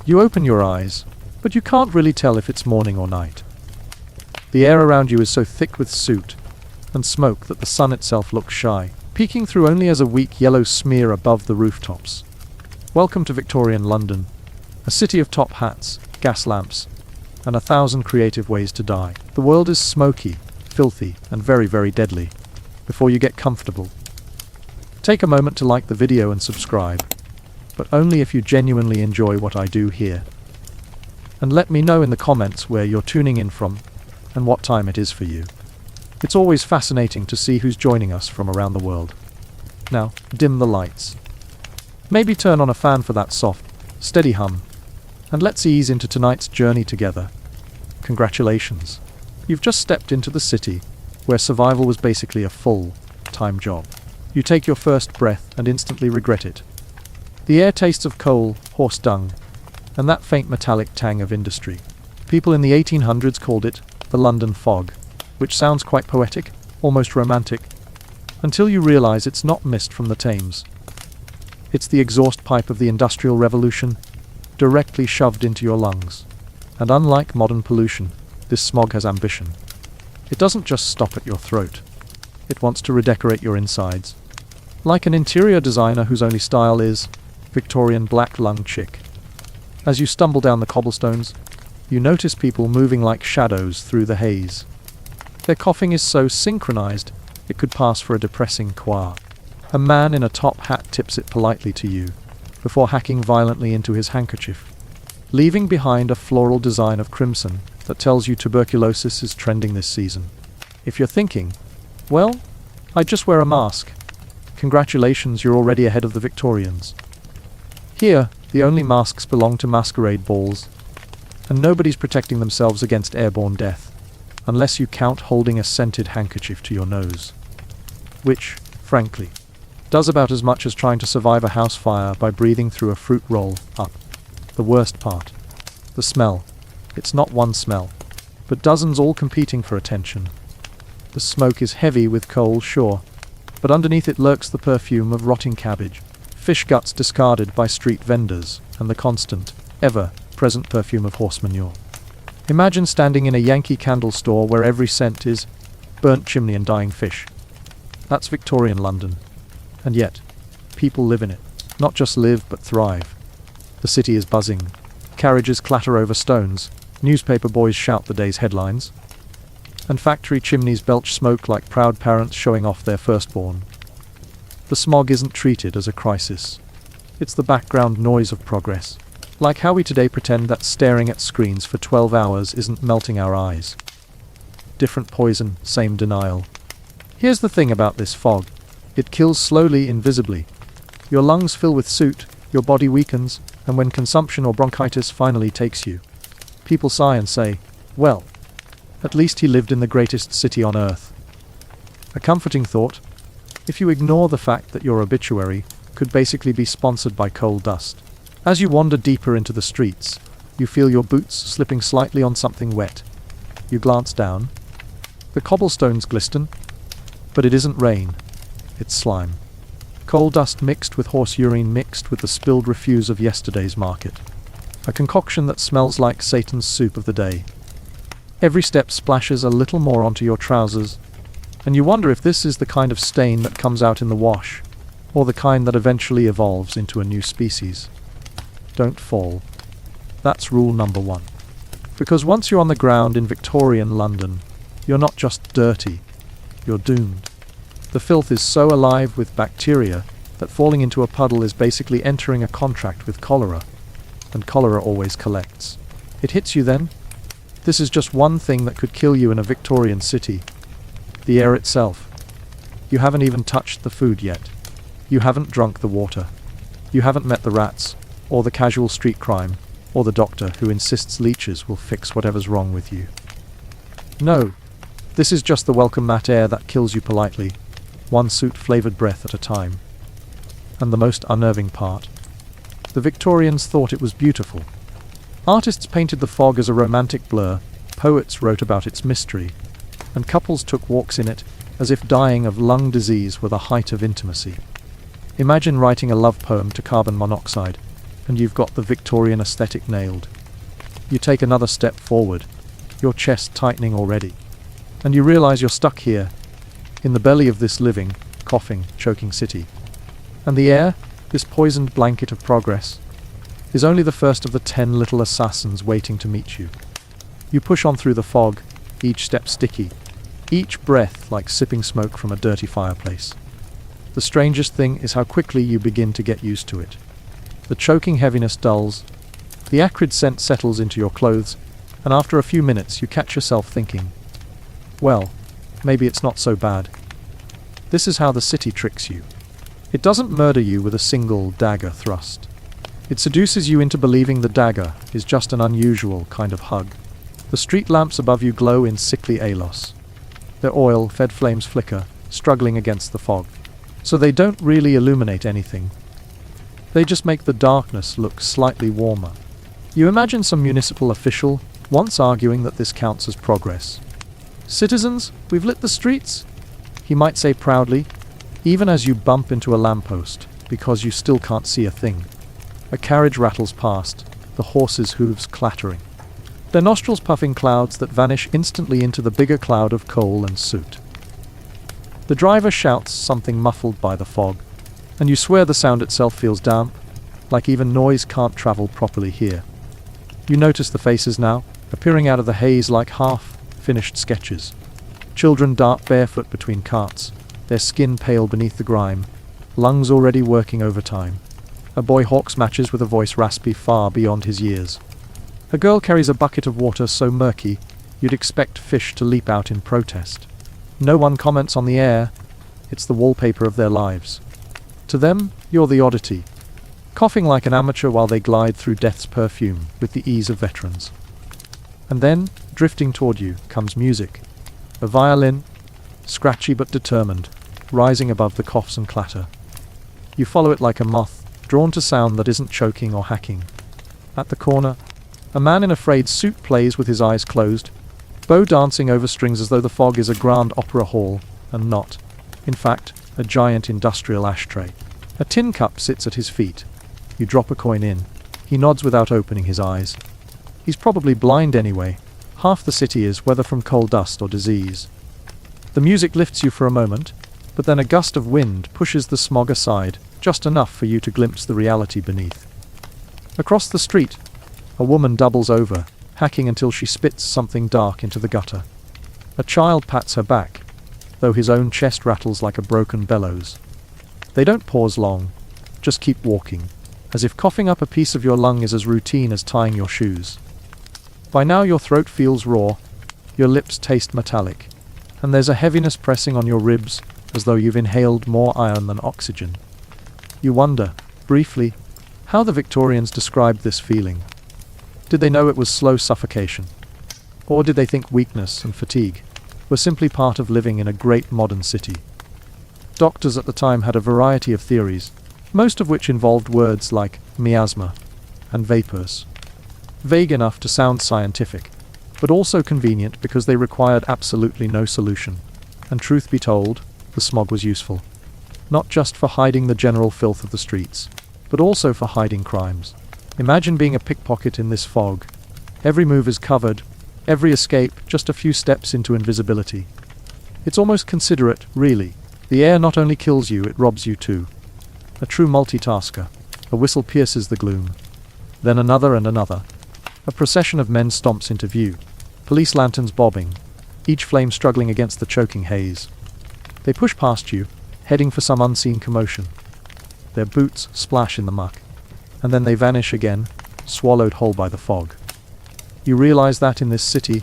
You open your eyes, but you can't really tell if it's morning or night. The air around you is so thick with soot and smoke that the sun itself looks shy, peeking through only as a weak yellow smear above the rooftops. Welcome to Victorian London, a city of top hats, gas lamps, and 1,000 creative ways to die. The world is smoky, filthy, and very, very deadly. Before you get comfortable, take a moment to like the video and subscribe, but only if you genuinely enjoy what I do here. And let me know in the comments where you're tuning in from and what time it is for you. It's always fascinating to see who's joining us from around the world. Now, dim the lights. Maybe turn on a fan for that soft, steady hum, and let's ease into tonight's journey together. Congratulations. You've just stepped into the city, where survival was basically a full-time job. You take your first breath and instantly regret it. The air tastes of coal, horse dung, and that faint metallic tang of industry. People in the 1800s called it the London fog, which sounds quite poetic, almost romantic, until you realize it's not mist from the Thames. It's the exhaust pipe of the Industrial Revolution, directly shoved into your lungs. And unlike modern pollution, this smog has ambition. It doesn't just stop at your throat. It wants to redecorate your insides. Like an interior designer whose only style is Victorian black lung chic. As you stumble down the cobblestones, you notice people moving like shadows through the haze. Their coughing is so synchronized, it could pass for a depressing choir. A man in a top hat tips it politely to you, before hacking violently into his handkerchief, leaving behind a floral design of crimson that tells you tuberculosis is trending this season. If you're thinking, well, I just wear a mask, congratulations, you're already ahead of the Victorians. Here, the only masks belong to masquerade balls, and nobody's protecting themselves against airborne death, unless you count holding a scented handkerchief to your nose. Which, frankly, does about as much as trying to survive a house fire by breathing through a fruit roll up. The worst part. The smell. It's not one smell, but dozens all competing for attention. The smoke is heavy with coal, sure, but underneath it lurks the perfume of rotting cabbage, fish guts discarded by street vendors, and the constant, ever-present perfume of horse manure. Imagine standing in a Yankee Candle store where every scent is burnt chimney and dying fish. That's Victorian London. And yet, people live in it. Not just live, but thrive. The city is buzzing. Carriages clatter over stones. Newspaper boys shout the day's headlines. And factory chimneys belch smoke like proud parents showing off their firstborn. The smog isn't treated as a crisis. It's the background noise of progress. Like how we today pretend that staring at screens for 12 hours isn't melting our eyes. Different poison, same denial. Here's the thing about this fog. It kills slowly, invisibly. Your lungs fill with soot, your body weakens, and when consumption or bronchitis finally takes you, people sigh and say, well, at least he lived in the greatest city on earth. A comforting thought, if you ignore the fact that your obituary could basically be sponsored by coal dust. As you wander deeper into the streets, you feel your boots slipping slightly on something wet. You glance down. The cobblestones glisten, but it isn't rain. It's slime. Coal dust mixed with horse urine mixed with the spilled refuse of yesterday's market. A concoction that smells like Satan's soup of the day. Every step splashes a little more onto your trousers, and you wonder if this is the kind of stain that comes out in the wash, or the kind that eventually evolves into a new species. Don't fall. That's rule number 1. Because once you're on the ground in Victorian London, you're not just dirty, you're doomed. The filth is so alive with bacteria that falling into a puddle is basically entering a contract with cholera, and cholera always collects. It hits you then. This is just one thing that could kill you in a Victorian city. The air itself. You haven't even touched the food yet. You haven't drunk the water. You haven't met the rats, or the casual street crime, or the doctor who insists leeches will fix whatever's wrong with you. No, this is just the welcome mat air that kills you politely, one soot-flavored breath at a time. And the most unnerving part. The Victorians thought it was beautiful. Artists painted the fog as a romantic blur, poets wrote about its mystery, and couples took walks in it as if dying of lung disease were the height of intimacy. Imagine writing a love poem to carbon monoxide, and you've got the Victorian aesthetic nailed. You take another step forward, your chest tightening already, and you realize you're stuck here, in the belly of this living, coughing, choking city. And the air, this poisoned blanket of progress, is only the first of the 10 little assassins waiting to meet you. You push on through the fog, each step sticky, each breath like sipping smoke from a dirty fireplace. The strangest thing is how quickly you begin to get used to it. The choking heaviness dulls, the acrid scent settles into your clothes, and after a few minutes you catch yourself thinking, well, maybe it's not so bad. This is how the city tricks you. It doesn't murder you with a single dagger thrust. It seduces you into believing the dagger is just an unusual kind of hug. The street lamps above you glow in sickly alos. Their oil-fed flames flicker, struggling against the fog. So they don't really illuminate anything. They just make the darkness look slightly warmer. You imagine some municipal official once arguing that this counts as progress. "Citizens, we've lit the streets," he might say proudly, even as you bump into a lamppost, because you still can't see a thing. A carriage rattles past, the horses' hooves clattering, their nostrils puffing clouds that vanish instantly into the bigger cloud of coal and soot. The driver shouts something muffled by the fog, and you swear the sound itself feels damp, like even noise can't travel properly here. You notice the faces now, appearing out of the haze like half-finished sketches. Children dart barefoot between carts, their skin pale beneath the grime, lungs already working overtime. A boy hawks matches with a voice raspy far beyond his years. A girl carries a bucket of water so murky you'd expect fish to leap out in protest. No one comments on the air, it's the wallpaper of their lives. To them, you're the oddity, coughing like an amateur while they glide through death's perfume with the ease of veterans. And then, drifting toward you, comes music. A violin, scratchy but determined, rising above the coughs and clatter. You follow it like a moth, drawn to sound that isn't choking or hacking. At the corner, a man in a frayed suit plays with his eyes closed, bow dancing over strings as though the fog is a grand opera hall, and not, in fact, a giant industrial ashtray. A tin cup sits at his feet. You drop a coin in. He nods without opening his eyes. He's probably blind anyway. Half the city is, whether from coal dust or disease. The music lifts you for a moment, but then a gust of wind pushes the smog aside, just enough for you to glimpse the reality beneath. Across the street, a woman doubles over, hacking until she spits something dark into the gutter. A child pats her back, though his own chest rattles like a broken bellows. They don't pause long, just keep walking, as if coughing up a piece of your lung is as routine as tying your shoes. By now your throat feels raw, your lips taste metallic, and there's a heaviness pressing on your ribs as though you've inhaled more iron than oxygen. You wonder, briefly, how the Victorians described this feeling. Did they know it was slow suffocation? Or did they think weakness and fatigue were simply part of living in a great modern city? Doctors at the time had a variety of theories, most of which involved words like miasma and vapors. Vague enough to sound scientific, but also convenient because they required absolutely no solution. And truth be told, the smog was useful. Not just for hiding the general filth of the streets, but also for hiding crimes. Imagine being a pickpocket in this fog. Every move is covered, every escape just a few steps into invisibility. It's almost considerate, really. The air not only kills you, it robs you too. A true multitasker. A whistle pierces the gloom. Then another and another. A procession of men stomps into view. Police lanterns bobbing, each flame struggling against the choking haze. They push past you, heading for some unseen commotion. Their boots splash in the muck, and then they vanish again, swallowed whole by the fog. You realize that in this city,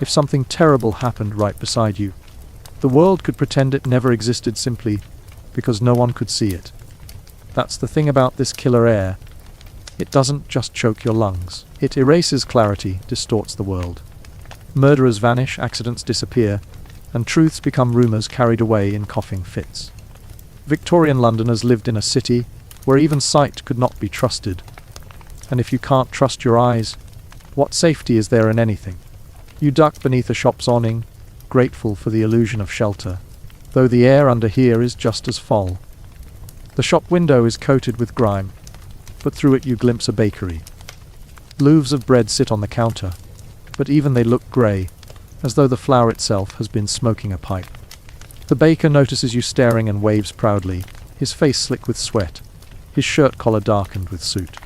if something terrible happened right beside you, the world could pretend it never existed simply because no one could see it. That's the thing about this killer air. It doesn't just choke your lungs. It erases clarity, distorts the world. Murderers vanish, accidents disappear, and truths become rumors carried away in coughing fits. Victorian Londoners lived in a city where even sight could not be trusted. And if you can't trust your eyes, what safety is there in anything? You duck beneath a shop's awning, grateful for the illusion of shelter, though the air under here is just as foul. The shop window is coated with grime, but through it you glimpse a bakery. Loaves of bread sit on the counter, but even they look grey, as though the flour itself has been smoking a pipe. The baker notices you staring and waves proudly, his face slick with sweat, his shirt collar darkened with soot.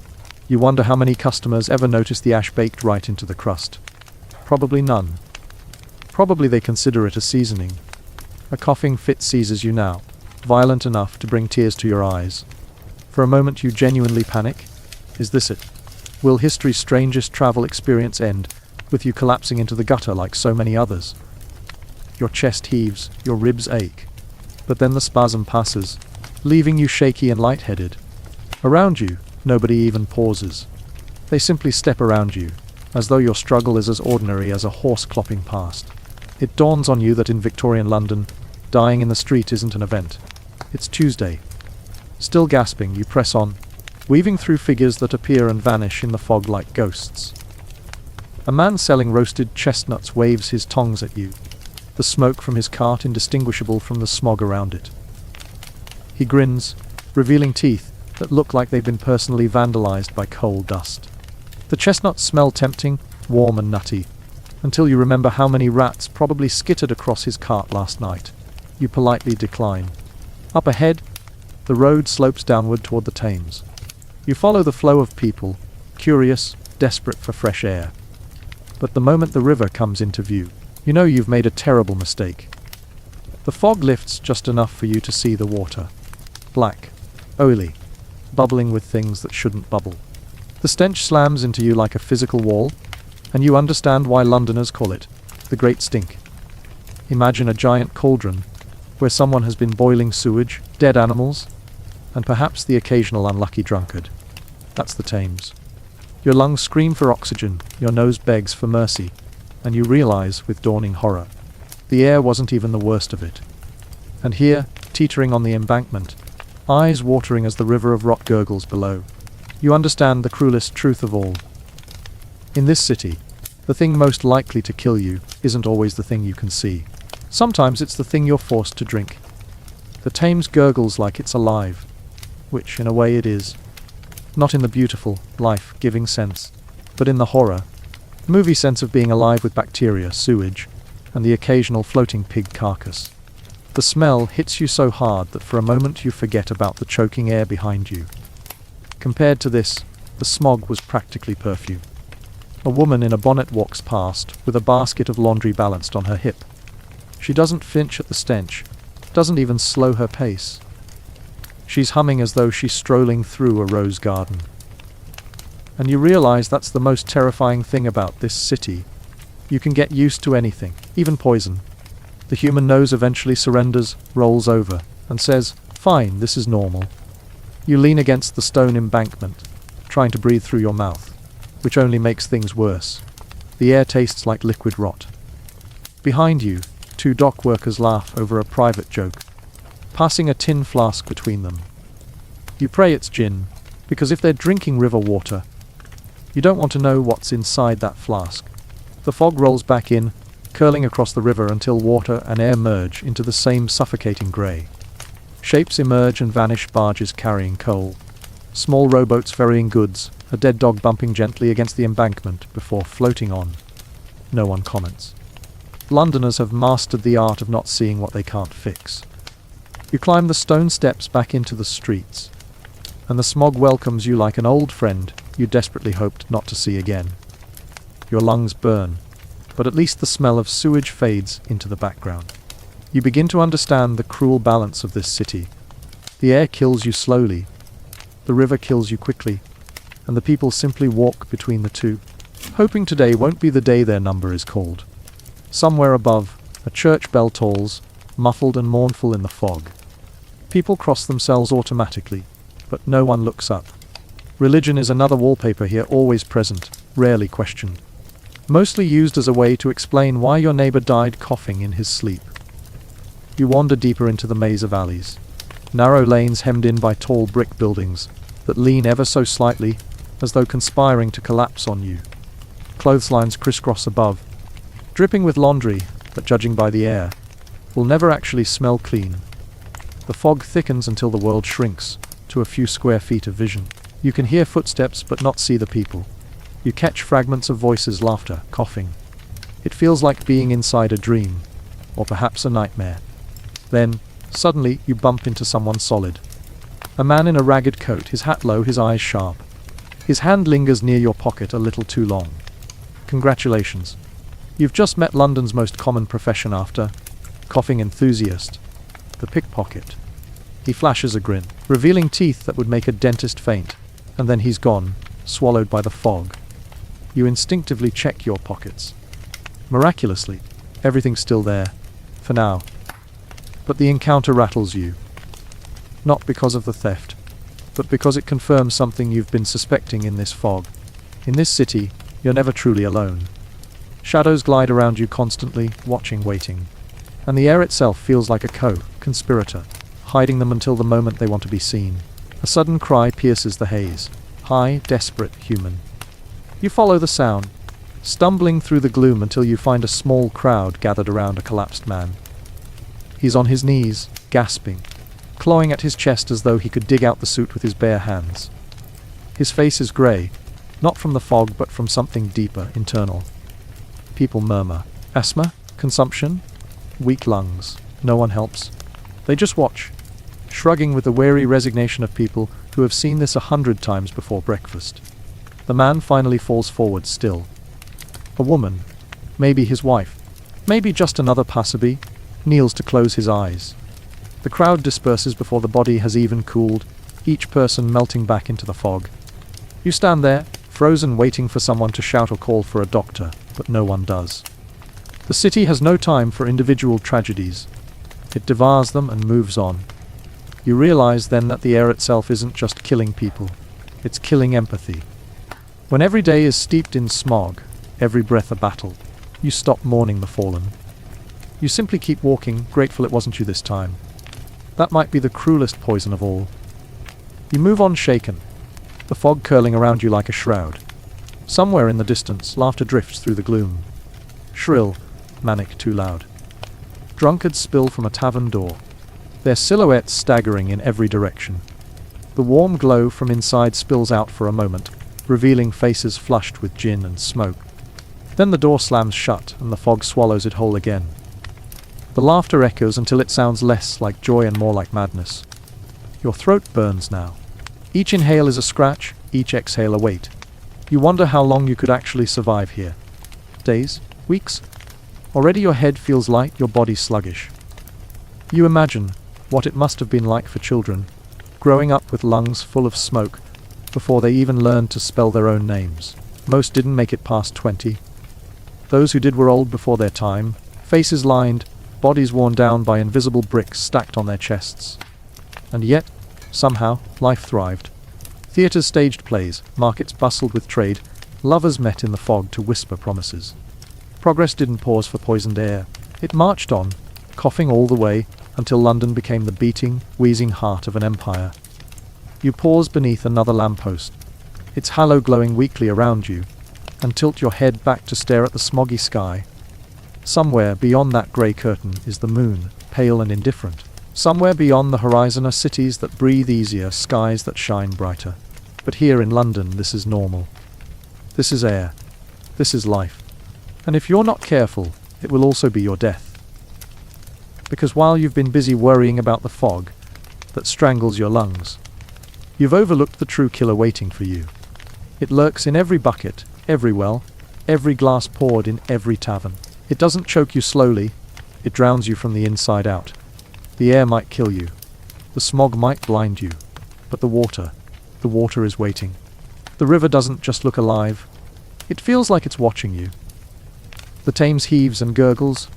You wonder how many customers ever notice the ash baked right into the crust. Probably none. Probably they consider it a seasoning. A coughing fit seizes you now, violent enough to bring tears to your eyes. For a moment you genuinely panic. Is this it? Will history's strangest travel experience end with you collapsing into the gutter like so many others? Your chest heaves, your ribs ache. But then the spasm passes, leaving you shaky and lightheaded. Around you, nobody even pauses. They simply step around you, as though your struggle is as ordinary as a horse clopping past. It dawns on you that in Victorian London, dying in the street isn't an event. It's Tuesday. Still gasping, you press on, weaving through figures that appear and vanish in the fog like ghosts. A man selling roasted chestnuts waves his tongs at you, the smoke from his cart indistinguishable from the smog around it. He grins, revealing teeth that look like they've been personally vandalized by coal dust. The chestnuts smell tempting, warm and nutty, until you remember how many rats probably skittered across his cart last night. You politely decline. Up ahead, the road slopes downward toward the Thames. You follow the flow of people, curious, desperate for fresh air. But the moment the river comes into view, you know you've made a terrible mistake. The fog lifts just enough for you to see the water. Black, oily, bubbling with things that shouldn't bubble. The stench slams into you like a physical wall, and you understand why Londoners call it the Great Stink. Imagine a giant cauldron, where someone has been boiling sewage, dead animals, and perhaps the occasional unlucky drunkard. That's the Thames. Your lungs scream for oxygen, your nose begs for mercy, and you realize, with dawning horror, the air wasn't even the worst of it. And here, teetering on the embankment, eyes watering as the river of rot gurgles below, you understand the cruelest truth of all. In this city, the thing most likely to kill you isn't always the thing you can see. Sometimes it's the thing you're forced to drink. The Thames gurgles like it's alive, which in a way it is. Not in the beautiful, life-giving sense, but in the horror, movie sense of being alive with bacteria, sewage, and the occasional floating pig carcass. The smell hits you so hard that for a moment you forget about the choking air behind you. Compared to this, the smog was practically perfume. A woman in a bonnet walks past, with a basket of laundry balanced on her hip. She doesn't flinch at the stench, doesn't even slow her pace. She's humming as though she's strolling through a rose garden. And you realize that's the most terrifying thing about this city. You can get used to anything, even poison. The human nose eventually surrenders, rolls over, and says, "Fine, this is normal." You lean against the stone embankment, trying to breathe through your mouth, which only makes things worse. The air tastes like liquid rot. Behind you, two dock workers laugh over a private joke, passing a tin flask between them. You pray it's gin, because if they're drinking river water, you don't want to know what's inside that flask. The fog rolls back in, curling across the river until water and air merge into the same suffocating grey. Shapes emerge and vanish, barges carrying coal, small rowboats ferrying goods, a dead dog bumping gently against the embankment before floating on. No one comments. Londoners have mastered the art of not seeing what they can't fix. You climb the stone steps back into the streets, and the smog welcomes you like an old friend you desperately hoped not to see again. Your lungs burn, but at least the smell of sewage fades into the background. You begin to understand the cruel balance of this city. The air kills you slowly, the river kills you quickly, and the people simply walk between the two, hoping today won't be the day their number is called. Somewhere above, a church bell tolls, muffled and mournful in the fog. People cross themselves automatically, but no one looks up. Religion is another wallpaper here, always present, rarely questioned. Mostly used as a way to explain why your neighbor died coughing in his sleep. You wander deeper into the maze of alleys, narrow lanes hemmed in by tall brick buildings that lean ever so slightly, as though conspiring to collapse on you. Clotheslines crisscross above, dripping with laundry, but judging by the air, will never actually smell clean. The fog thickens until the world shrinks to a few square feet of vision. You can hear footsteps but not see the people. You catch fragments of voices, laughter, coughing. It feels like being inside a dream, or perhaps a nightmare. Then, suddenly, you bump into someone solid. A man in a ragged coat, his hat low, his eyes sharp. His hand lingers near your pocket a little too long. Congratulations. You've just met London's most common profession after coughing enthusiast, the pickpocket. He flashes a grin, revealing teeth that would make a dentist faint, and then he's gone, swallowed by the fog. You instinctively check your pockets. Miraculously, everything's still there, for now. But the encounter rattles you. Not because of the theft, but because it confirms something you've been suspecting in this fog. In this city, you're never truly alone. Shadows glide around you constantly, watching, waiting. And the air itself feels like a co-conspirator, hiding them until the moment they want to be seen. A sudden cry pierces the haze. High, desperate, human. You follow the sound, stumbling through the gloom until you find a small crowd gathered around a collapsed man. He's on his knees, gasping, clawing at his chest as though he could dig out the suit with his bare hands. His face is grey, not from the fog but from something deeper, internal. People murmur. Asthma? Consumption? Weak lungs. No one helps. They just watch, shrugging with the weary resignation of people who have seen this 100 times before breakfast. The man finally falls forward still. A woman, maybe his wife, maybe just another passerby, kneels to close his eyes. The crowd disperses before the body has even cooled, each person melting back into the fog. You stand there, frozen, waiting for someone to shout or call for a doctor, but no one does. The city has no time for individual tragedies. It devours them and moves on. You realize then that the air itself isn't just killing people, it's killing empathy. When every day is steeped in smog, every breath a battle, you stop mourning the fallen. You simply keep walking, grateful it wasn't you this time. That might be the cruelest poison of all. You move on shaken, the fog curling around you like a shroud. Somewhere in the distance, laughter drifts through the gloom. Shrill, manic, too loud. Drunkards spill from a tavern door, their silhouettes staggering in every direction. The warm glow from inside spills out for a moment, revealing faces flushed with gin and smoke. Then the door slams shut and the fog swallows it whole again. The laughter echoes until it sounds less like joy and more like madness. Your throat burns now. Each inhale is a scratch, each exhale a weight. You wonder how long you could actually survive here. Days? Weeks? Already your head feels light, your body sluggish. You imagine what it must have been like for children, growing up with lungs full of smoke, before they even learned to spell their own names. Most didn't make it past 20. Those who did were old before their time, faces lined, bodies worn down by invisible bricks stacked on their chests. And yet, somehow, life thrived. Theatres staged plays, markets bustled with trade, lovers met in the fog to whisper promises. Progress didn't pause for poisoned air. It marched on, coughing all the way, until London became the beating, wheezing heart of an empire. You pause beneath another lamppost, its halo glowing weakly around you, and tilt your head back to stare at the smoggy sky. Somewhere beyond that grey curtain is the moon, pale and indifferent. Somewhere beyond the horizon are cities that breathe easier, skies that shine brighter. But here in London, this is normal. This is air. This is life. And if you're not careful, it will also be your death. Because while you've been busy worrying about the fog that strangles your lungs, you've overlooked the true killer waiting for you. It lurks in every bucket, every well, every glass poured in every tavern. It doesn't choke you slowly, it drowns you from the inside out. The air might kill you, the smog might blind you, but the water is waiting. The river doesn't just look alive, it feels like it's watching you. The Thames heaves and gurgles,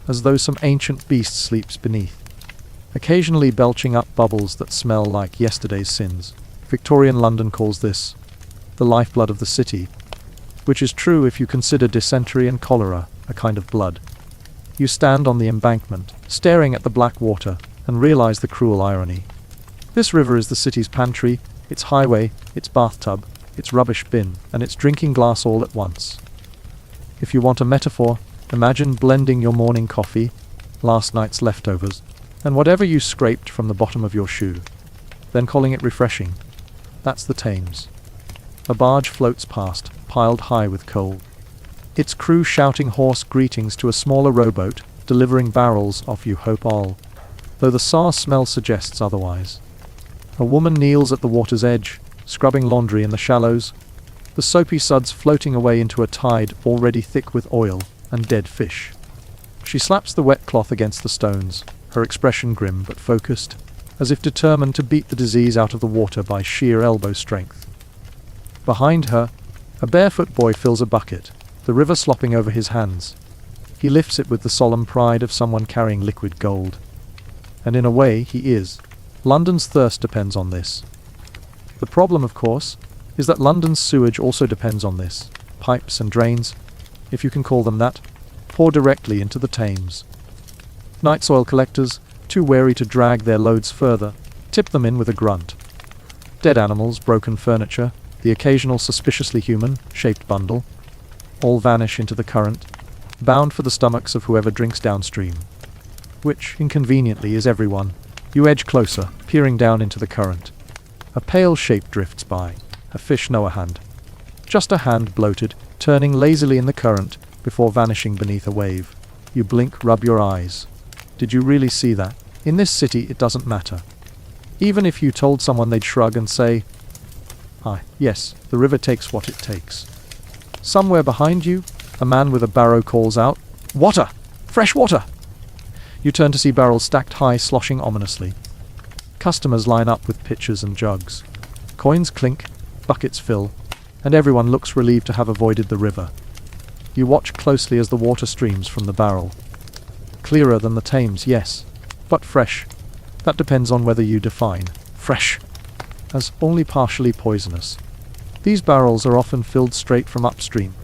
as though some ancient beast sleeps beneath, occasionally belching up bubbles that smell like yesterday's sins. Victorian London calls this the lifeblood of the city, which is true if you consider dysentery and cholera a kind of blood. You stand on the embankment, staring at the black water, and realize the cruel irony. This river is the city's pantry, its highway, its bathtub, its rubbish bin, and its drinking glass all at once. If you want a metaphor, imagine blending your morning coffee, last night's leftovers, and whatever you scraped from the bottom of your shoe, then calling it refreshing. That's the Thames. A barge floats past, piled high with coal. Its crew shouting hoarse greetings to a smaller rowboat, delivering barrels off you hope all, though the sour smell suggests otherwise. A woman kneels at the water's edge, scrubbing laundry in the shallows, the soapy suds floating away into a tide already thick with oil and dead fish. She slaps the wet cloth against the stones, her expression grim but focused, as if determined to beat the disease out of the water by sheer elbow strength. Behind her, a barefoot boy fills a bucket, the river slopping over his hands. He lifts it with the solemn pride of someone carrying liquid gold. And in a way, he is. London's thirst depends on this. The problem, of course, is that London's sewage also depends on this. Pipes and drains, if you can call them that, pour directly into the Thames. Night soil collectors, too wary to drag their loads further, tip them in with a grunt. Dead animals, broken furniture, the occasional suspiciously human-shaped bundle, all vanish into the current, bound for the stomachs of whoever drinks downstream. Which, inconveniently, is everyone. You edge closer, peering down into the current. A pale shape drifts by, a fish no hand. Just a hand bloated, turning lazily in the current, before vanishing beneath a wave. You blink, rub your eyes. Did you really see that? In this city, it doesn't matter. Even if you told someone, they'd shrug and say, "Ah, yes, the river takes what it takes." Somewhere behind you, a man with a barrow calls out, "Water! Fresh water!" You turn to see barrels stacked high, sloshing ominously. Customers line up with pitchers and jugs. Coins clink, buckets fill, and everyone looks relieved to have avoided the river. You watch closely as the water streams from the barrel. Clearer than the Thames, yes, but fresh. That depends on whether you define fresh as only partially poisonous. These barrels are often filled straight from upstream,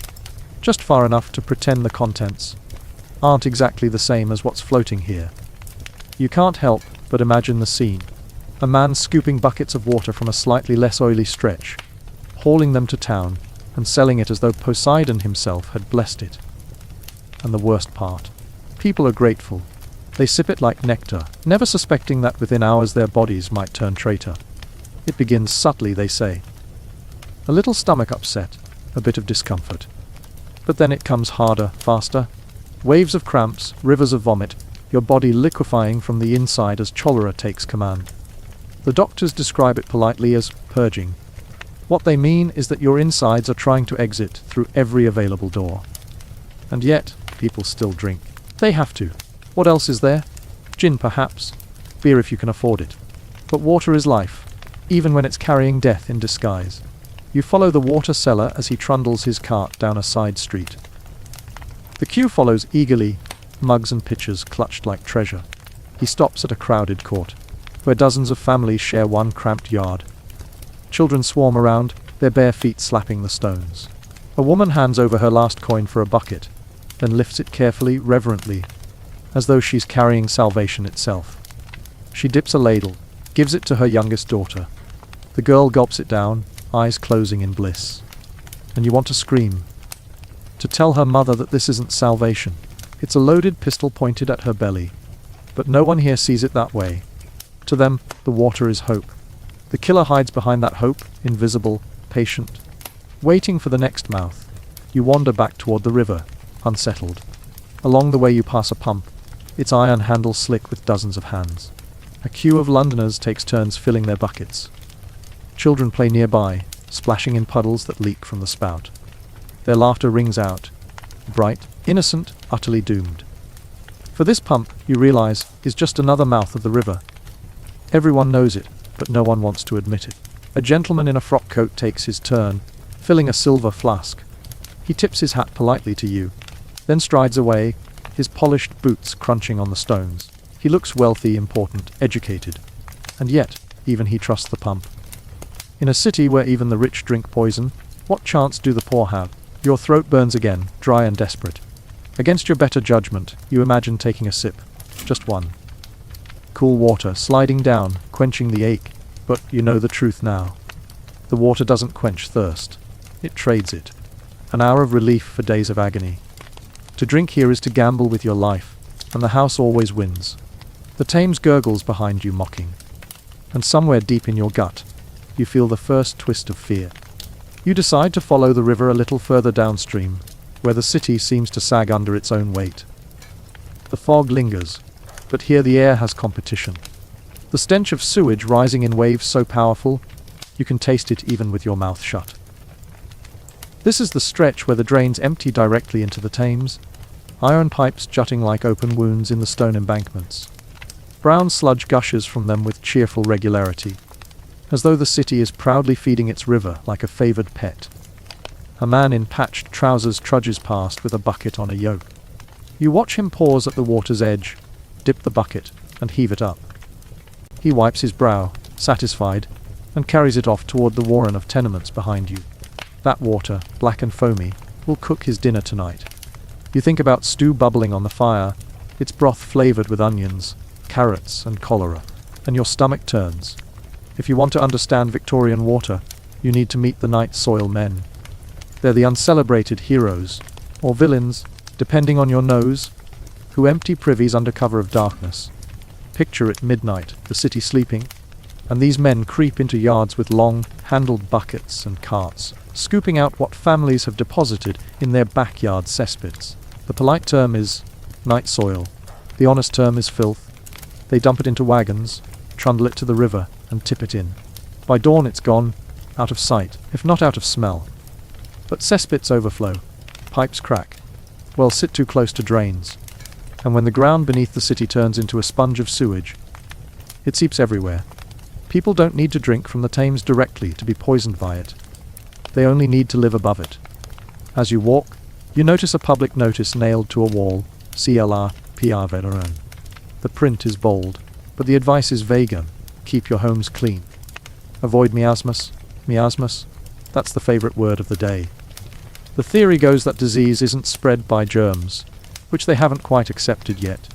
just far enough to pretend the contents aren't exactly the same as what's floating here. You can't help but imagine the scene. A man scooping buckets of water from a slightly less oily stretch, hauling them to town, and selling it as though Poseidon himself had blessed it. And the worst part, people are grateful. They sip it like nectar, never suspecting that within hours their bodies might turn traitor. It begins subtly, they say. A little stomach upset, a bit of discomfort. But then it comes harder, faster. Waves of cramps, rivers of vomit, your body liquefying from the inside as cholera takes command. The doctors describe it politely as purging. What they mean is that your insides are trying to exit through every available door. And yet, people still drink. They have to. What else is there? Gin, perhaps. Beer if you can afford it. But water is life, even when it's carrying death in disguise. You follow the water seller as he trundles his cart down a side street. The queue follows eagerly, mugs and pitchers clutched like treasure. He stops at a crowded court, where dozens of families share one cramped yard. Children swarm around, their bare feet slapping the stones. A woman hands over her last coin for a bucket, then lifts it carefully, reverently, as though she's carrying salvation itself. She dips a ladle, gives it to her youngest daughter. The girl gulps it down, eyes closing in bliss. And you want to scream, to tell her mother that this isn't salvation. It's a loaded pistol pointed at her belly. But no one here sees it that way. To them, the water is hope. The killer hides behind that hope, invisible, patient, waiting for the next mouth. You wander back toward the river, unsettled. Along the way you pass a pump, its iron handle slick with dozens of hands. A queue of Londoners takes turns filling their buckets. Children play nearby, splashing in puddles that leak from the spout. Their laughter rings out, bright, innocent, utterly doomed. For this pump, you realize, is just another mouth of the river. Everyone knows it, but no one wants to admit it. A gentleman in a frock coat takes his turn, filling a silver flask. He tips his hat politely to you, then strides away, his polished boots crunching on the stones. He looks wealthy, important, educated. And yet, even he trusts the pump. In a city where even the rich drink poison, what chance do the poor have? Your throat burns again, dry and desperate. Against your better judgment, you imagine taking a sip. Just one. Cool water sliding down, quenching the ache. But you know the truth now. The water doesn't quench thirst. It trades it. An hour of relief for days of agony. To drink here is to gamble with your life, and the house always wins. The Thames gurgles behind you, mocking. And somewhere deep in your gut, you feel the first twist of fear. You decide to follow the river a little further downstream, where the city seems to sag under its own weight. The fog lingers, but here the air has competition. The stench of sewage rising in waves so powerful, you can taste it even with your mouth shut. This is the stretch where the drains empty directly into the Thames, iron pipes jutting like open wounds in the stone embankments. Brown sludge gushes from them with cheerful regularity, as though the city is proudly feeding its river like a favoured pet. A man in patched trousers trudges past with a bucket on a yoke. You watch him pause at the water's edge, dip the bucket, and heave it up. He wipes his brow, satisfied, and carries it off toward the warren of tenements behind you. That water, black and foamy, will cook his dinner tonight. You think about stew bubbling on the fire, its broth flavoured with onions, carrots, and cholera, and your stomach turns. If you want to understand Victorian water, you need to meet the night soil men. They're the uncelebrated heroes, or villains, depending on your nose, who empty privies under cover of darkness. Picture it midnight, the city sleeping, and these men creep into yards with long, handled buckets and carts, scooping out what families have deposited in their backyard cesspits. The polite term is night soil. The honest term is filth. They dump it into wagons, trundle it to the river, and tip it in. By dawn it's gone, out of sight, if not out of smell. But cesspits overflow. Pipes crack. Well, sit too close to drains. And when the ground beneath the city turns into a sponge of sewage, it seeps everywhere. People don't need to drink from the Thames directly to be poisoned by it. They only need to live above it. As you walk, you notice a public notice nailed to a wall, CLR, PR Veteran. The print is bold, but the advice is vague. Keep your homes clean. Avoid miasmas. Miasmas? That's the favorite word of the day. The theory goes that disease isn't spread by germs, which they haven't quite accepted yet,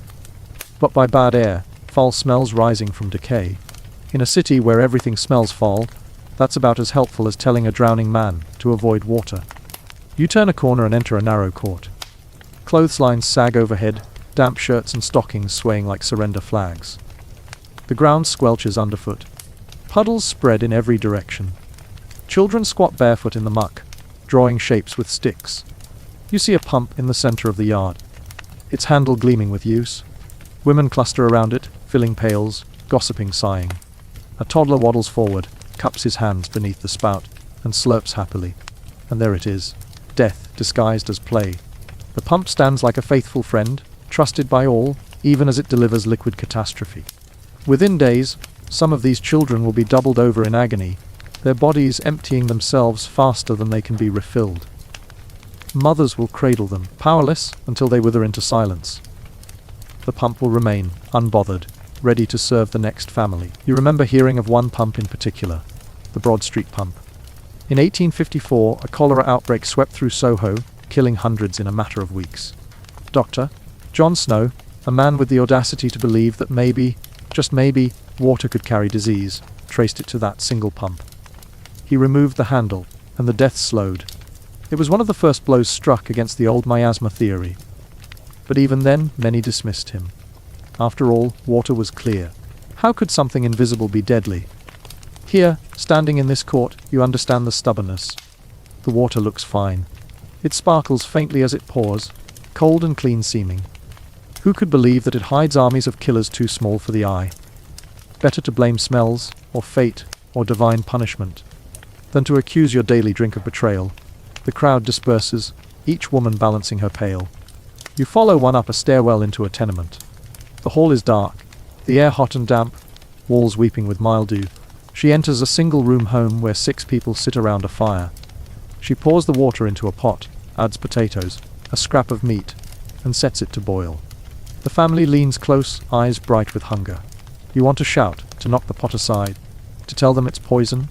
but by bad air, foul smells rising from decay. In a city where everything smells foul, that's about as helpful as telling a drowning man to avoid water. You turn a corner and enter a narrow court. Clotheslines sag overhead, damp shirts and stockings swaying like surrender flags. The ground squelches underfoot. Puddles spread in every direction. Children squat barefoot in the muck, drawing shapes with sticks. You see a pump in the center of the yard, its handle gleaming with use. Women cluster around it, filling pails, gossiping, sighing. A toddler waddles forward, cups his hands beneath the spout, and slurps happily. And there it is, death disguised as play. The pump stands like a faithful friend, trusted by all, even as it delivers liquid catastrophe. Within days, some of these children will be doubled over in agony, their bodies emptying themselves faster than they can be refilled. Mothers will cradle them, powerless, until they wither into silence. The pump will remain, unbothered, ready to serve the next family. You remember hearing of one pump in particular, the Broad Street pump. In 1854, a cholera outbreak swept through Soho, killing hundreds in a matter of weeks. Dr. John Snow, a man with the audacity to believe that maybe, just maybe, water could carry disease, traced it to that single pump. He removed the handle, and the deaths slowed. It was one of the first blows struck against the old miasma theory. But even then, many dismissed him. After all, water was clear. How could something invisible be deadly? Here, standing in this court, you understand the stubbornness. The water looks fine. It sparkles faintly as it pours, cold and clean seeming. Who could believe that it hides armies of killers too small for the eye? Better to blame smells, or fate, or divine punishment, than to accuse your daily drink of betrayal. The crowd disperses, each woman balancing her pail. You follow one up a stairwell into a tenement. The hall is dark, the air hot and damp, walls weeping with mildew. She enters a single-room home where 6 people sit around a fire. She pours the water into a pot, adds potatoes, a scrap of meat, and sets it to boil. The family leans close, eyes bright with hunger. You want to shout, to knock the pot aside, to tell them it's poison,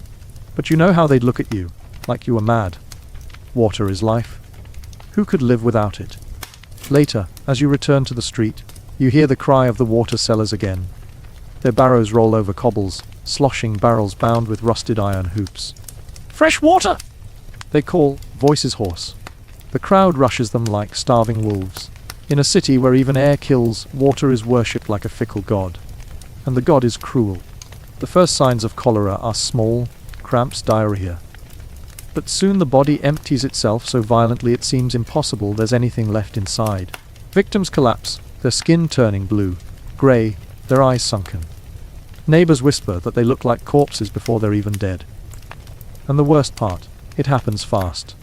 but you know how they'd look at you, like you were mad. Water is life. Who could live without it? Later, as you return to the street, you hear the cry of the water sellers again. Their barrows roll over cobbles, sloshing barrels bound with rusted iron hoops. "Fresh water!" they call, voices hoarse. The crowd rushes them like starving wolves. In a city where even air kills, water is worshipped like a fickle god. And the god is cruel. The first signs of cholera are small, cramps, diarrhea. But soon the body empties itself so violently it seems impossible there's anything left inside. Victims collapse, their skin turning blue, grey, their eyes sunken. Neighbours whisper that they look like corpses before they're even dead. And the worst part, it happens fast.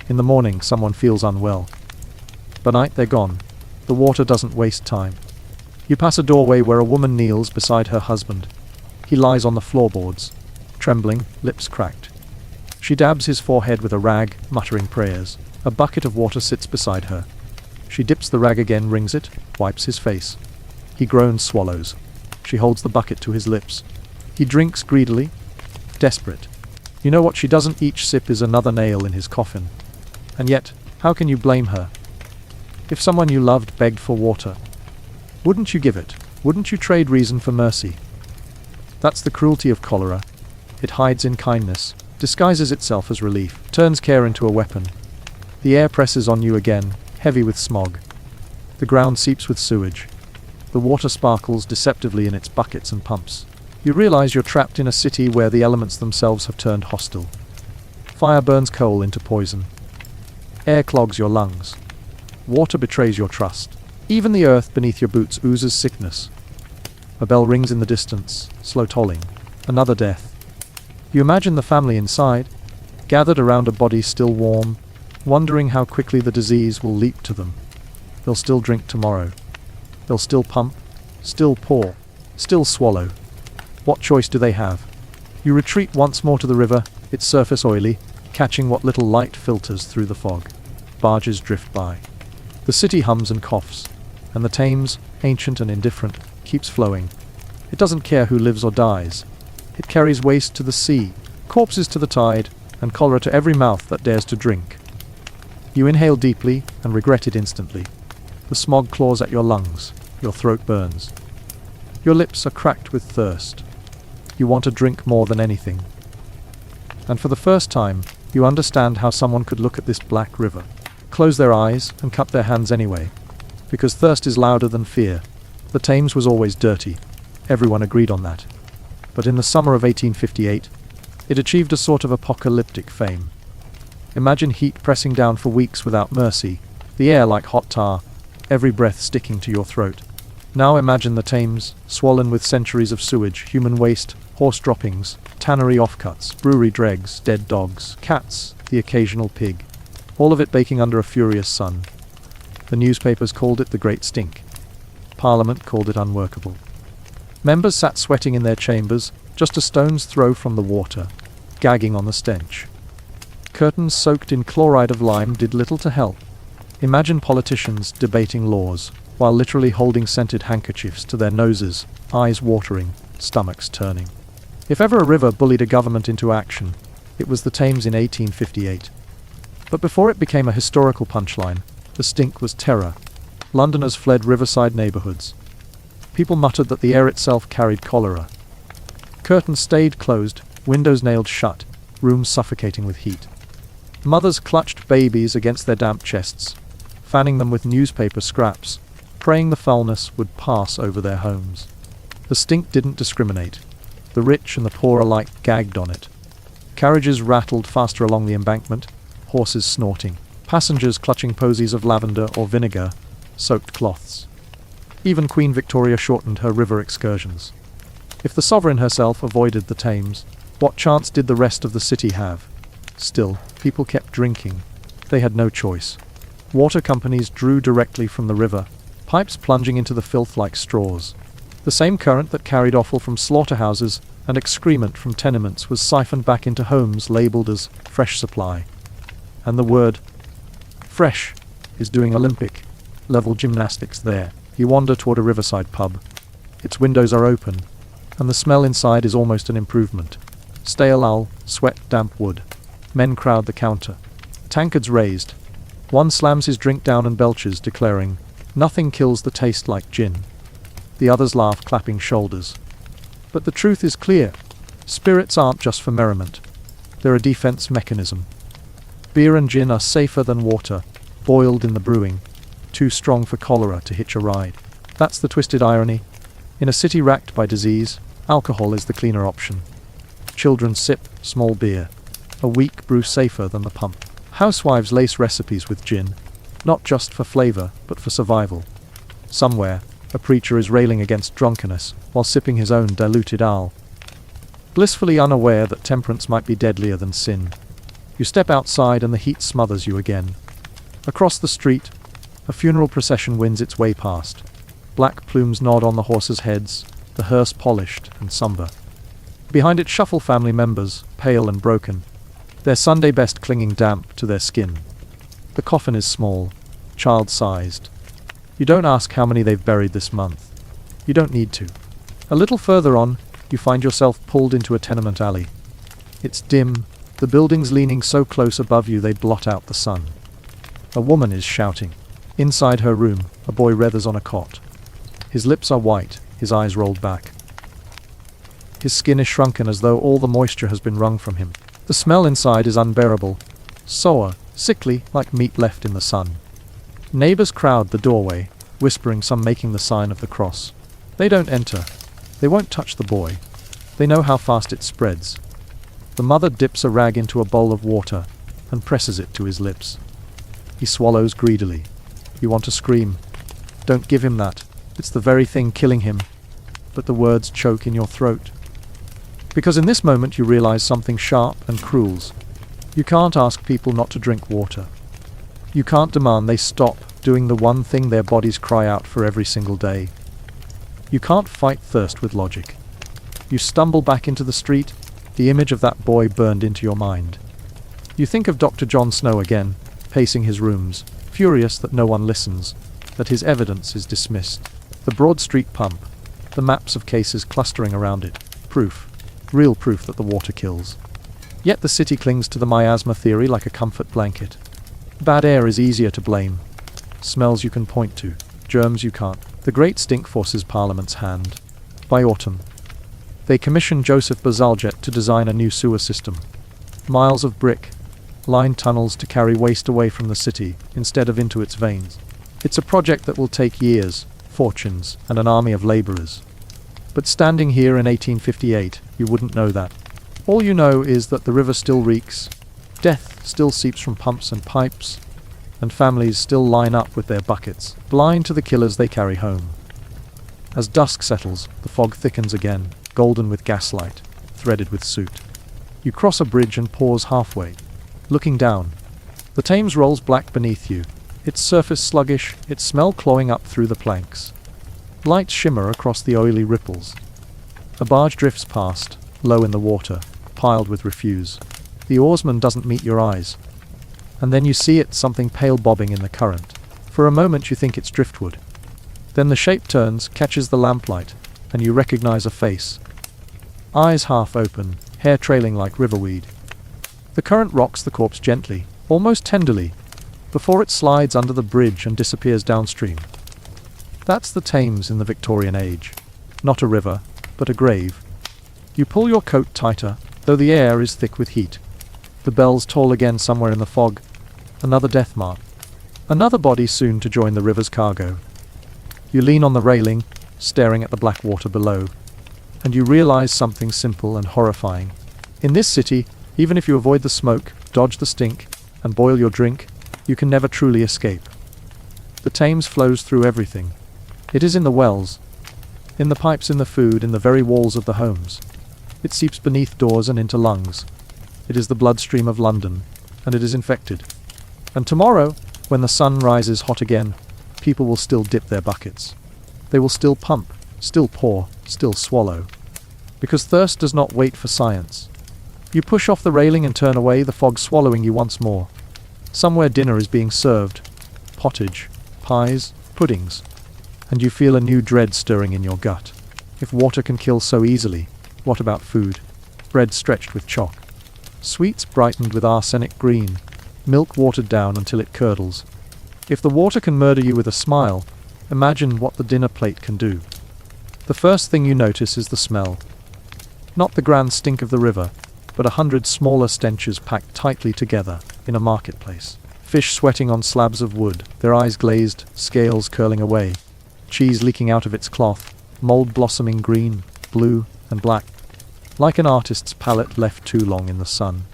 In the morning someone feels unwell. By night they're gone. The water doesn't waste time. You pass a doorway where a woman kneels beside her husband. He lies on the floorboards, trembling, lips cracked. She dabs his forehead with a rag, muttering prayers. A bucket of water sits beside her. She dips the rag again, wrings it, wipes his face. He groans, swallows. She holds the bucket to his lips. He drinks greedily, desperate. You know what she doesn't? Each sip is another nail in his coffin. And yet, how can you blame her? If someone you loved begged for water, wouldn't you give it? Wouldn't you trade reason for mercy? That's the cruelty of cholera. It hides in kindness, disguises itself as relief, turns care into a weapon. The air presses on you again, heavy with smog. The ground seeps with sewage. The water sparkles deceptively in its buckets and pumps. You realize you're trapped in a city where the elements themselves have turned hostile. Fire burns coal into poison. Air clogs your lungs. Water betrays your trust. Even the earth beneath your boots oozes sickness. A bell rings in the distance, slow tolling. Another death. You imagine the family inside, gathered around a body still warm, wondering how quickly the disease will leap to them. They'll still drink tomorrow. They'll still pump, still pour, still swallow. What choice do they have? You retreat once more to the river, its surface oily, catching what little light filters through the fog. Barges drift by. The city hums and coughs, and the Thames, ancient and indifferent, keeps flowing. It doesn't care who lives or dies. It carries waste to the sea, corpses to the tide, and cholera to every mouth that dares to drink. You inhale deeply and regret it instantly. The smog claws at your lungs. Your throat burns. Your lips are cracked with thirst. You want a drink more than anything. And for the first time, you understand how someone could look at this black river, close their eyes, and cup their hands anyway. Because thirst is louder than fear. The Thames was always dirty. Everyone agreed on that. But in the summer of 1858, it achieved a sort of apocalyptic fame. Imagine heat pressing down for weeks without mercy, the air like hot tar, every breath sticking to your throat. Now imagine the Thames, swollen with centuries of sewage, human waste, horse droppings, tannery offcuts, brewery dregs, dead dogs, cats, the occasional pig. All of it baking under a furious sun. The newspapers called it the Great Stink. Parliament called it unworkable. Members sat sweating in their chambers, just a stone's throw from the water, gagging on the stench. Curtains soaked in chloride of lime did little to help. Imagine politicians debating laws, while literally holding scented handkerchiefs to their noses, eyes watering, stomachs turning. If ever a river bullied a government into action, it was the Thames in 1858. But before it became a historical punchline, the stink was terror. Londoners fled riverside neighbourhoods. People muttered that the air itself carried cholera. Curtains stayed closed, windows nailed shut, rooms suffocating with heat. Mothers clutched babies against their damp chests, fanning them with newspaper scraps, praying the foulness would pass over their homes. The stink didn't discriminate. The rich and the poor alike gagged on it. Carriages rattled faster along the embankment, horses snorting, passengers clutching posies of lavender or vinegar, soaked cloths. Even Queen Victoria shortened her river excursions. If the sovereign herself avoided the Thames, what chance did the rest of the city have? Still, people kept drinking. They had no choice. Water companies drew directly from the river, pipes plunging into the filth like straws. The same current that carried offal from slaughterhouses and excrement from tenements was siphoned back into homes labelled as fresh supply. And the word fresh is doing Olympic level gymnastics there. You wander toward a riverside pub. Its windows are open, and the smell inside is almost an improvement. Stale ale, sweat, damp wood. Men crowd the counter. Tankards raised. One slams his drink down and belches, declaring, "Nothing kills the taste like gin." The others laugh, clapping shoulders. But the truth is clear. Spirits aren't just for merriment. They're a defense mechanism. Beer and gin are safer than water, boiled in the brewing, too strong for cholera to hitch a ride. That's the twisted irony. In a city racked by disease, alcohol is the cleaner option. Children sip small beer. A weak brew safer than the pump. Housewives lace recipes with gin, not just for flavor, but for survival. Somewhere, a preacher is railing against drunkenness while sipping his own diluted ale. Blissfully unaware that temperance might be deadlier than sin. You step outside and the heat smothers you again. Across the street, a funeral procession wins its way past. Black plumes nod on the horses' heads, the hearse polished and somber. Behind it shuffle family members, pale and broken, their Sunday best clinging damp to their skin. The coffin is small, child-sized. You don't ask how many they've buried this month. You don't need to. A little further on, you find yourself pulled into a tenement alley. It's dim, the buildings leaning so close above you they blot out the sun. A woman is shouting. Inside her room, a boy writhers on a cot. His lips are white, his eyes rolled back. His skin is shrunken as though all the moisture has been wrung from him. The smell inside is unbearable, sour, sickly, like meat left in the sun. Neighbors crowd the doorway, whispering, some making the sign of the cross. They don't enter. They won't touch the boy. They know how fast it spreads. The mother dips a rag into a bowl of water and presses it to his lips. He swallows greedily. You want to scream. Don't give him that. It's the very thing killing him. But the words choke in your throat. Because in this moment you realize something sharp and cruel. You can't ask people not to drink water. You can't demand they stop doing the one thing their bodies cry out for every single day. You can't fight thirst with logic. You stumble back into the street, the image of that boy burned into your mind. You think of Dr. John Snow again, pacing his rooms, furious that no one listens, that his evidence is dismissed. The Broad Street pump, the maps of cases clustering around it, proof. Real proof that the water kills. Yet the city clings to the miasma theory like a comfort blanket. Bad air is easier to blame. Smells you can point to, germs you can't. The great stink forces Parliament's hand. By autumn, they commission Joseph Bazalgette to design a new sewer system. Miles of brick, lined tunnels to carry waste away from the city instead of into its veins. It's a project that will take years, fortunes, and an army of labourers. But standing here in 1858, you wouldn't know that. All you know is that the river still reeks, death still seeps from pumps and pipes, and families still line up with their buckets, blind to the killers they carry home. As dusk settles, the fog thickens again, golden with gaslight, threaded with soot. You cross a bridge and pause halfway, looking down. The Thames rolls black beneath you, its surface sluggish, its smell clawing up through the planks. Lights shimmer across the oily ripples. A barge drifts past, low in the water, piled with refuse. The oarsman doesn't meet your eyes. And then you see it, something pale bobbing in the current. For a moment you think it's driftwood. Then the shape turns, catches the lamplight, and you recognize a face. Eyes half open, hair trailing like riverweed. The current rocks the corpse gently, almost tenderly, before it slides under the bridge and disappears downstream. That's the Thames in the Victorian age. Not a river, but a grave. You pull your coat tighter, though the air is thick with heat. The bells toll again somewhere in the fog. Another death mark. Another body soon to join the river's cargo. You lean on the railing, staring at the black water below, and you realize something simple and horrifying. In this city, even if you avoid the smoke, dodge the stink, and boil your drink, you can never truly escape. The Thames flows through everything. It is in the wells, in the pipes, in the food, in the very walls of the homes. It seeps beneath doors and into lungs. It is the bloodstream of London, and it is infected. And tomorrow, when the sun rises hot again, people will still dip their buckets. They will still pump, still pour, still swallow. Because thirst does not wait for science. You push off the railing and turn away, the fog swallowing you once more. Somewhere dinner is being served. Pottage, pies, puddings. And you feel a new dread stirring in your gut. If water can kill so easily, what about food? Bread stretched with chalk. Sweets brightened with arsenic green. Milk watered down until it curdles. If the water can murder you with a smile, imagine what the dinner plate can do. The first thing you notice is the smell. Not the grand stink of the river, but 100 smaller stenches packed tightly together in a marketplace. Fish sweating on slabs of wood, their eyes glazed, scales curling away. Cheese leaking out of its cloth, mold blossoming green, blue, and black. like an artist's palette left too long in the sun.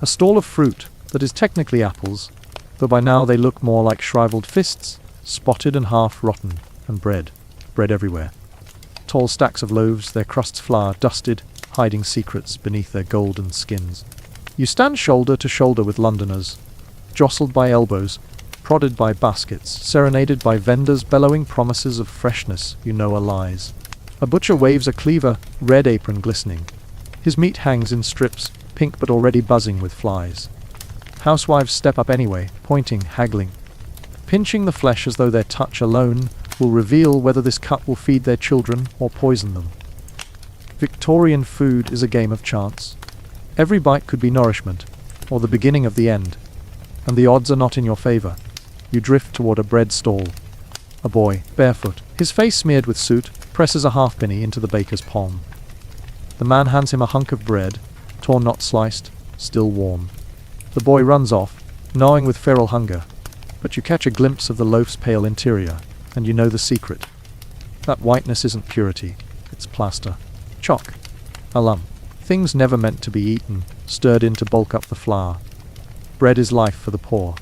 A stall of fruit that is technically apples, though by now they look more like shriveled fists, spotted and half-rotten, and bread everywhere. Tall stacks of loaves, their crusts flour dusted, hiding secrets beneath their golden skins. You stand shoulder to shoulder with Londoners, jostled by elbows, prodded by baskets, serenaded by vendors bellowing promises of freshness you know are lies. A butcher waves a cleaver, red apron glistening. His meat hangs in strips, pink but already buzzing with flies. Housewives step up anyway, pointing, haggling, pinching the flesh as though their touch alone will reveal whether this cut will feed their children or poison them. Victorian food is a game of chance. Every bite could be nourishment, or the beginning of the end, and the odds are not in your favor. You drift toward a bread stall. A boy, barefoot, his face smeared with soot, presses a halfpenny into the baker's palm. The man hands him a hunk of bread, torn not sliced, still warm. The boy runs off, gnawing with feral hunger, but you catch a glimpse of the loaf's pale interior, and you know the secret. That whiteness isn't purity, it's plaster. Chalk. Alum. Things never meant to be eaten, stirred in to bulk up the flour. Bread is life for the poor.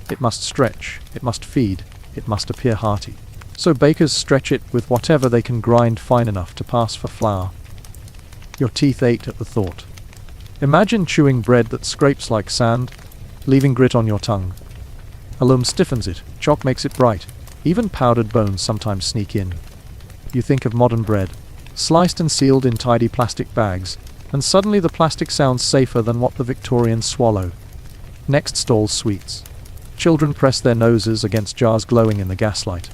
It must stretch, it must feed, it must appear hearty. So bakers stretch it with whatever they can grind fine enough to pass for flour. Your teeth ache at the thought. Imagine chewing bread that scrapes like sand, leaving grit on your tongue. Alum stiffens it, chalk makes it bright. Even powdered bones sometimes sneak in. You think of modern bread, sliced and sealed in tidy plastic bags, and suddenly the plastic sounds safer than what the Victorians swallow. Next stall, sweets. Children press their noses against jars glowing in the gaslight.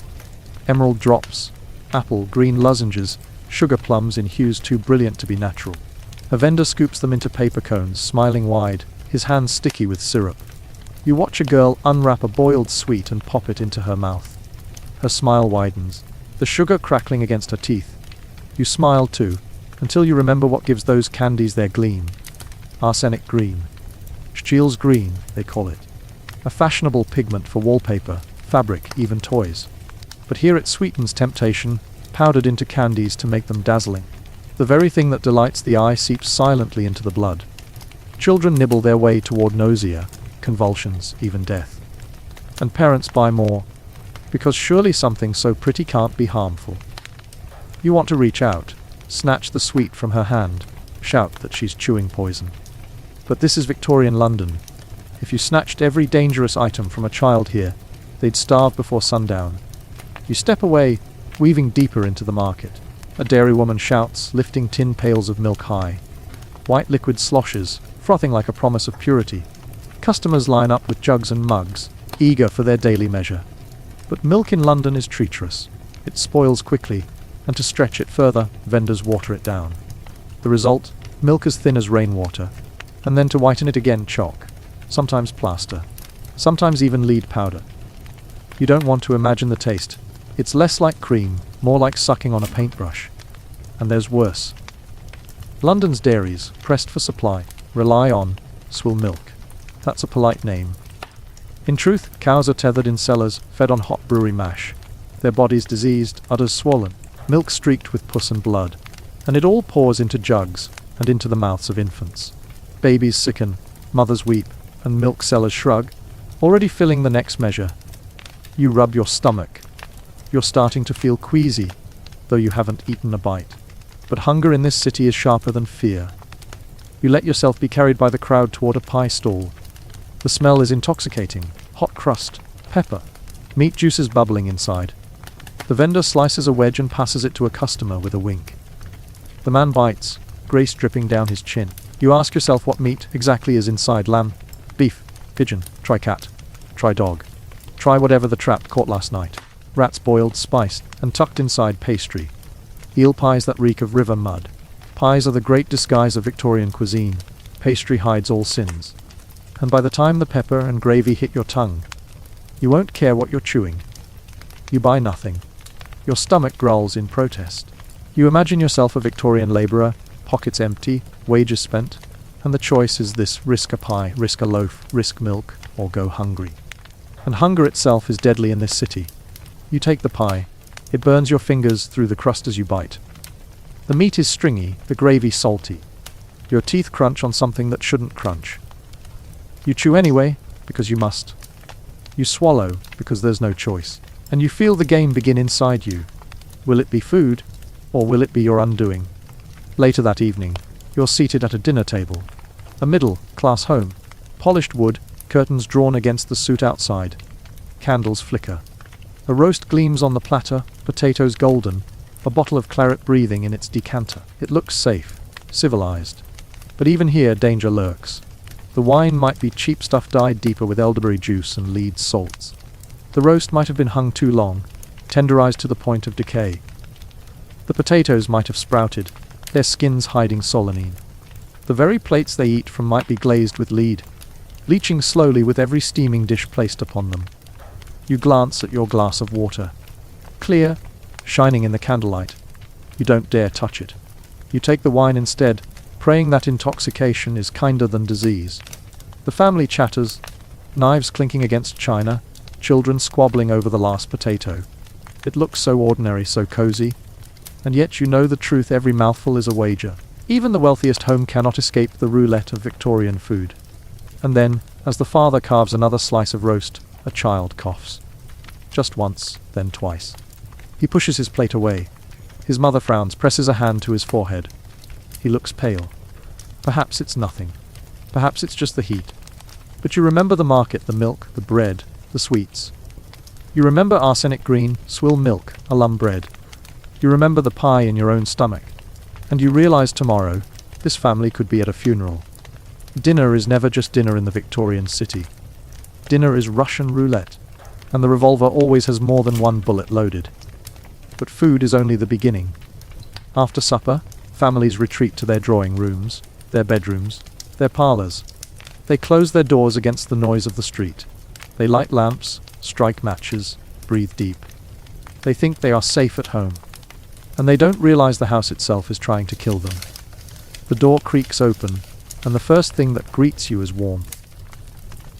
Emerald drops, apple, green lozenges, sugar plums in hues too brilliant to be natural. A vendor scoops them into paper cones, smiling wide, his hands sticky with syrup. You watch a girl unwrap a boiled sweet and pop it into her mouth. Her smile widens, the sugar crackling against her teeth. You smile too, until you remember what gives those candies their gleam. Arsenic green. Scheele's green, they call it. A fashionable pigment for wallpaper, fabric, even toys. But here it sweetens temptation, powdered into candies to make them dazzling. The very thing that delights the eye seeps silently into the blood. Children nibble their way toward nausea, convulsions, even death. And parents buy more, because surely something so pretty can't be harmful. You want to reach out, snatch the sweet from her hand, shout that she's chewing poison. But this is Victorian London. If you snatched every dangerous item from a child here, they'd starve before sundown. You step away, weaving deeper into the market. A dairywoman shouts, lifting tin pails of milk high. White liquid sloshes, frothing like a promise of purity. Customers line up with jugs and mugs, eager for their daily measure. But milk in London is treacherous. It spoils quickly, and to stretch it further, vendors water it down. The result, milk as thin as rainwater, and then to whiten it again, chalk, sometimes plaster, sometimes even lead powder. You don't want to imagine the taste. It's less like cream, more like sucking on a paintbrush. And there's worse. London's dairies, pressed for supply, rely on swill milk. That's a polite name. In truth, cows are tethered in cellars, fed on hot brewery mash. Their bodies diseased, udders swollen, milk streaked with pus and blood. And it all pours into jugs, and into the mouths of infants. Babies sicken, mothers weep, and milk sellers shrug, already filling the next measure. You rub your stomach. You're starting to feel queasy, though you haven't eaten a bite. But hunger in this city is sharper than fear. You let yourself be carried by the crowd toward a pie stall. The smell is intoxicating. Hot crust, pepper, meat juices bubbling inside. The vendor slices a wedge and passes it to a customer with a wink. The man bites, grace dripping down his chin. You ask yourself what meat exactly is inside. Lamb, beef, pigeon, try cat, try dog. Try whatever the trap caught last night. Rats boiled, spiced, and tucked inside pastry. Eel pies that reek of river mud. Pies are the great disguise of Victorian cuisine. Pastry hides all sins. And by the time the pepper and gravy hit your tongue, you won't care what you're chewing. You buy nothing. Your stomach growls in protest. You imagine yourself a Victorian labourer, pockets empty, wages spent, and the choice is this: risk a pie, risk a loaf, risk milk, or go hungry. And hunger itself is deadly in this city. You take the pie. It burns your fingers through the crust as you bite. The meat is stringy, the gravy salty. Your teeth crunch on something that shouldn't crunch. You chew anyway, because you must. You swallow, because there's no choice. And you feel the game begin inside you. Will it be food, or will it be your undoing? Later that evening, you're seated at a dinner table. A middle-class home. Polished wood, curtains drawn against the soot outside. Candles flicker. A roast gleams on the platter, potatoes golden, a bottle of claret breathing in its decanter. It looks safe, civilized. But even here danger lurks. The wine might be cheap stuff dyed deeper with elderberry juice and Leeds salts. The roast might have been hung too long, tenderized to the point of decay. The potatoes might have sprouted, their skins hiding solanine. The very plates they eat from might be glazed with lead, leaching slowly with every steaming dish placed upon them. You glance at your glass of water. Clear, shining in the candlelight. You don't dare touch it. You take the wine instead, praying that intoxication is kinder than disease. The family chatters, knives clinking against china, children squabbling over the last potato. It looks so ordinary, so cozy. And yet you know the truth, every mouthful is a wager. Even the wealthiest home cannot escape the roulette of Victorian food. And then, as the father carves another slice of roast, a child coughs. Just once, then twice. He pushes his plate away. His mother frowns, presses a hand to his forehead. He looks pale. Perhaps it's nothing. Perhaps it's just the heat. But you remember the market, the milk, the bread, the sweets. You remember arsenic green, swill milk, alum bread. You remember the pie in your own stomach. And you realize tomorrow, this family could be at a funeral. Dinner is never just dinner in the Victorian city. Dinner is Russian roulette. And the revolver always has more than one bullet loaded. But food is only the beginning. After supper, families retreat to their drawing rooms, their bedrooms, their parlors. They close their doors against the noise of the street. They light lamps, strike matches, breathe deep. They think they are safe at home. And they don't realize the house itself is trying to kill them. The door creaks open, and the first thing that greets you is warmth.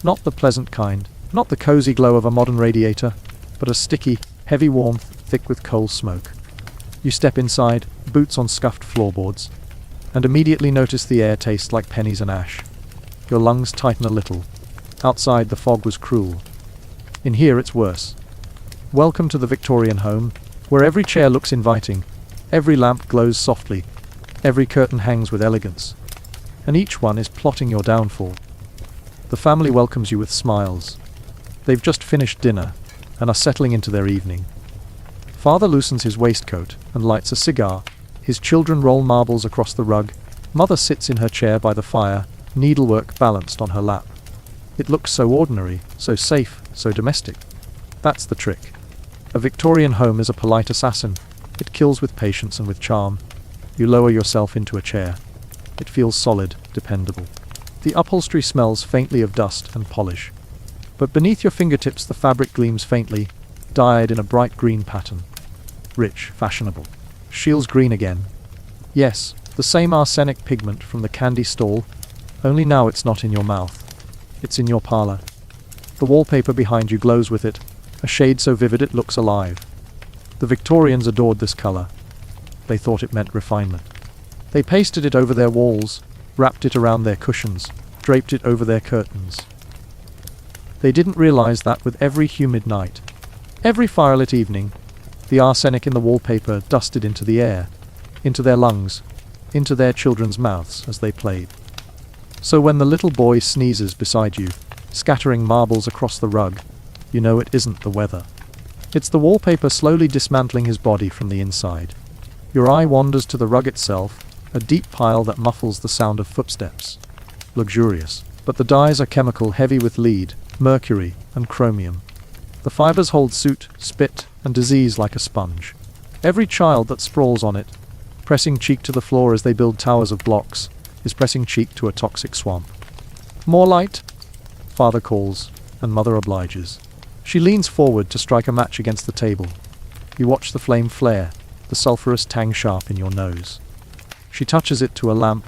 Not the pleasant kind, not the cozy glow of a modern radiator, but a sticky, heavy warmth thick with coal smoke. You step inside, boots on scuffed floorboards, and immediately notice the air tastes like pennies and ash. Your lungs tighten a little. Outside the fog was cruel. In here it's worse. Welcome to the Victorian home, where every chair looks inviting, every lamp glows softly, every curtain hangs with elegance, and each one is plotting your downfall. The family welcomes you with smiles. They've just finished dinner, and are settling into their evening. Father loosens his waistcoat and lights a cigar. His children roll marbles across the rug. Mother sits in her chair by the fire, needlework balanced on her lap. It looks so ordinary, so safe, so domestic. That's the trick. A Victorian home is a polite assassin. It kills with patience and with charm. You lower yourself into a chair. It feels solid, dependable. The upholstery smells faintly of dust and polish. But beneath your fingertips the fabric gleams faintly, dyed in a bright green pattern. Rich, fashionable. Shields green again. Yes, the same arsenic pigment from the candy stall, only now it's not in your mouth. It's in your parlor. The wallpaper behind you glows with it, a shade so vivid it looks alive. The Victorians adored this color. They thought it meant refinement. They pasted it over their walls, wrapped it around their cushions, draped it over their curtains. They didn't realize that with every humid night, every firelit evening, the arsenic in the wallpaper dusted into the air, into their lungs, into their children's mouths as they played. So when the little boy sneezes beside you, scattering marbles across the rug, you know it isn't the weather. It's the wallpaper slowly dismantling his body from the inside. Your eye wanders to the rug itself, a deep pile that muffles the sound of footsteps. Luxurious, but the dyes are chemical, heavy with lead, mercury, and chromium. The fibers hold soot, spit, and disease like a sponge. Every child that sprawls on it, pressing cheek to the floor as they build towers of blocks, is pressing cheek to a toxic swamp. More light? Father calls, and Mother obliges. She leans forward to strike a match against the table. You watch the flame flare, the sulphurous tang sharp in your nose. She touches it to a lamp,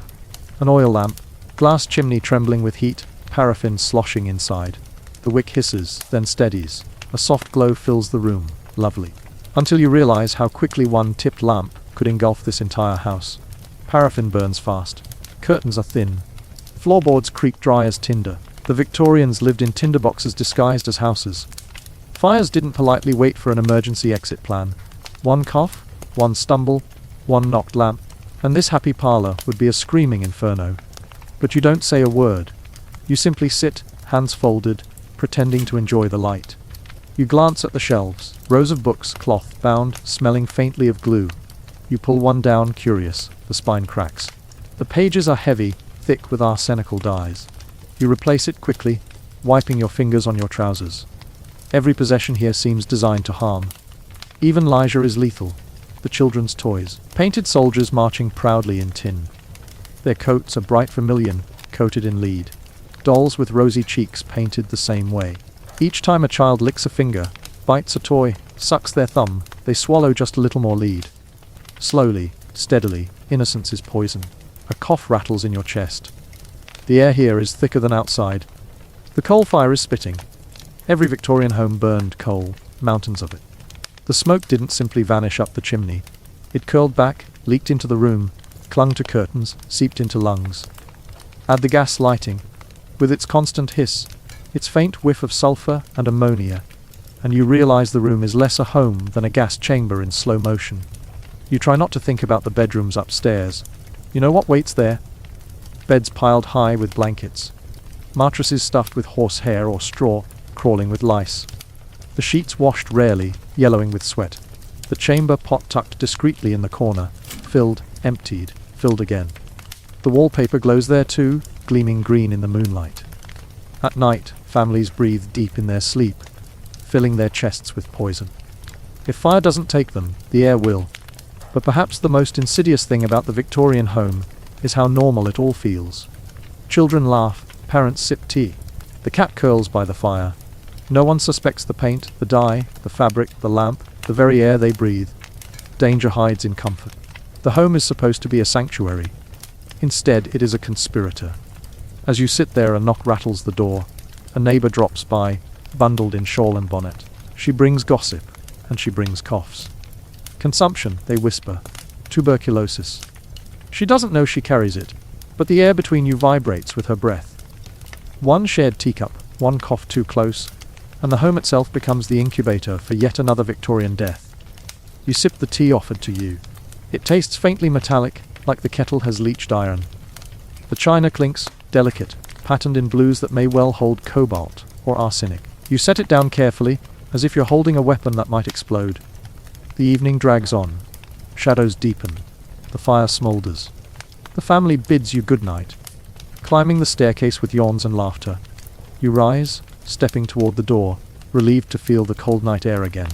an oil lamp, glass chimney trembling with heat, paraffin sloshing inside. The wick hisses, then steadies. A soft glow fills the room, lovely. Until you realize how quickly one tipped lamp, could engulf this entire house. Paraffin burns fast. Curtains are thin. Floorboards creak dry as tinder. The Victorians lived in tinderboxes disguised as houses. Fires didn't politely wait for an emergency exit plan. One cough, one stumble, one knocked lamp, and this happy parlour would be a screaming inferno. But you don't say a word. You simply sit, hands folded, pretending to enjoy the light. You glance at the shelves, rows of books, cloth bound, smelling faintly of glue. You pull one down, curious. The spine cracks. The pages are heavy, thick with arsenical dyes. You replace it quickly, wiping your fingers on your trousers. Every possession here seems designed to harm. Even leisure is lethal. The children's toys. Painted soldiers marching proudly in tin. Their coats are bright vermilion, coated in lead. Dolls with rosy cheeks painted the same way. Each time a child licks a finger, bites a toy, sucks their thumb, they swallow just a little more lead. Slowly, steadily, innocence is poison. A cough rattles in your chest. The air here is thicker than outside. The coal fire is spitting. Every Victorian home burned coal, mountains of it. The smoke didn't simply vanish up the chimney. It curled back, leaked into the room, clung to curtains, seeped into lungs. Add the gas lighting, with its constant hiss, its faint whiff of sulfur and ammonia, and you realize the room is less a home than a gas chamber in slow motion. You try not to think about the bedrooms upstairs. You know what waits there? Beds piled high with blankets. Mattresses stuffed with horsehair or straw, crawling with lice. The sheets washed rarely, yellowing with sweat. The chamber pot tucked discreetly in the corner, filled, emptied, filled again. The wallpaper glows there too, gleaming green in the moonlight. At night, families breathe deep in their sleep, filling their chests with poison. If fire doesn't take them, the air will. But perhaps the most insidious thing about the Victorian home is how normal it all feels. Children laugh, parents sip tea. The cat curls by the fire. No one suspects the paint, the dye, the fabric, the lamp, the very air they breathe. Danger hides in comfort. The home is supposed to be a sanctuary. Instead, it is a conspirator. As you sit there, a knock rattles the door. A neighbor drops by, bundled in shawl and bonnet. She brings gossip, and she brings coughs. Consumption, they whisper. Tuberculosis. She doesn't know she carries it, but the air between you vibrates with her breath. One shared teacup, one cough too close, and the home itself becomes the incubator for yet another Victorian death. You sip the tea offered to you. It tastes faintly metallic, like the kettle has leached iron. The china clinks, delicate, patterned in blues that may well hold cobalt or arsenic. You set it down carefully, as if you're holding a weapon that might explode. The evening drags on. Shadows deepen. The fire smoulders. The family bids you good night. Climbing the staircase with yawns and laughter. You rise, stepping toward the door, relieved to feel the cold night air again.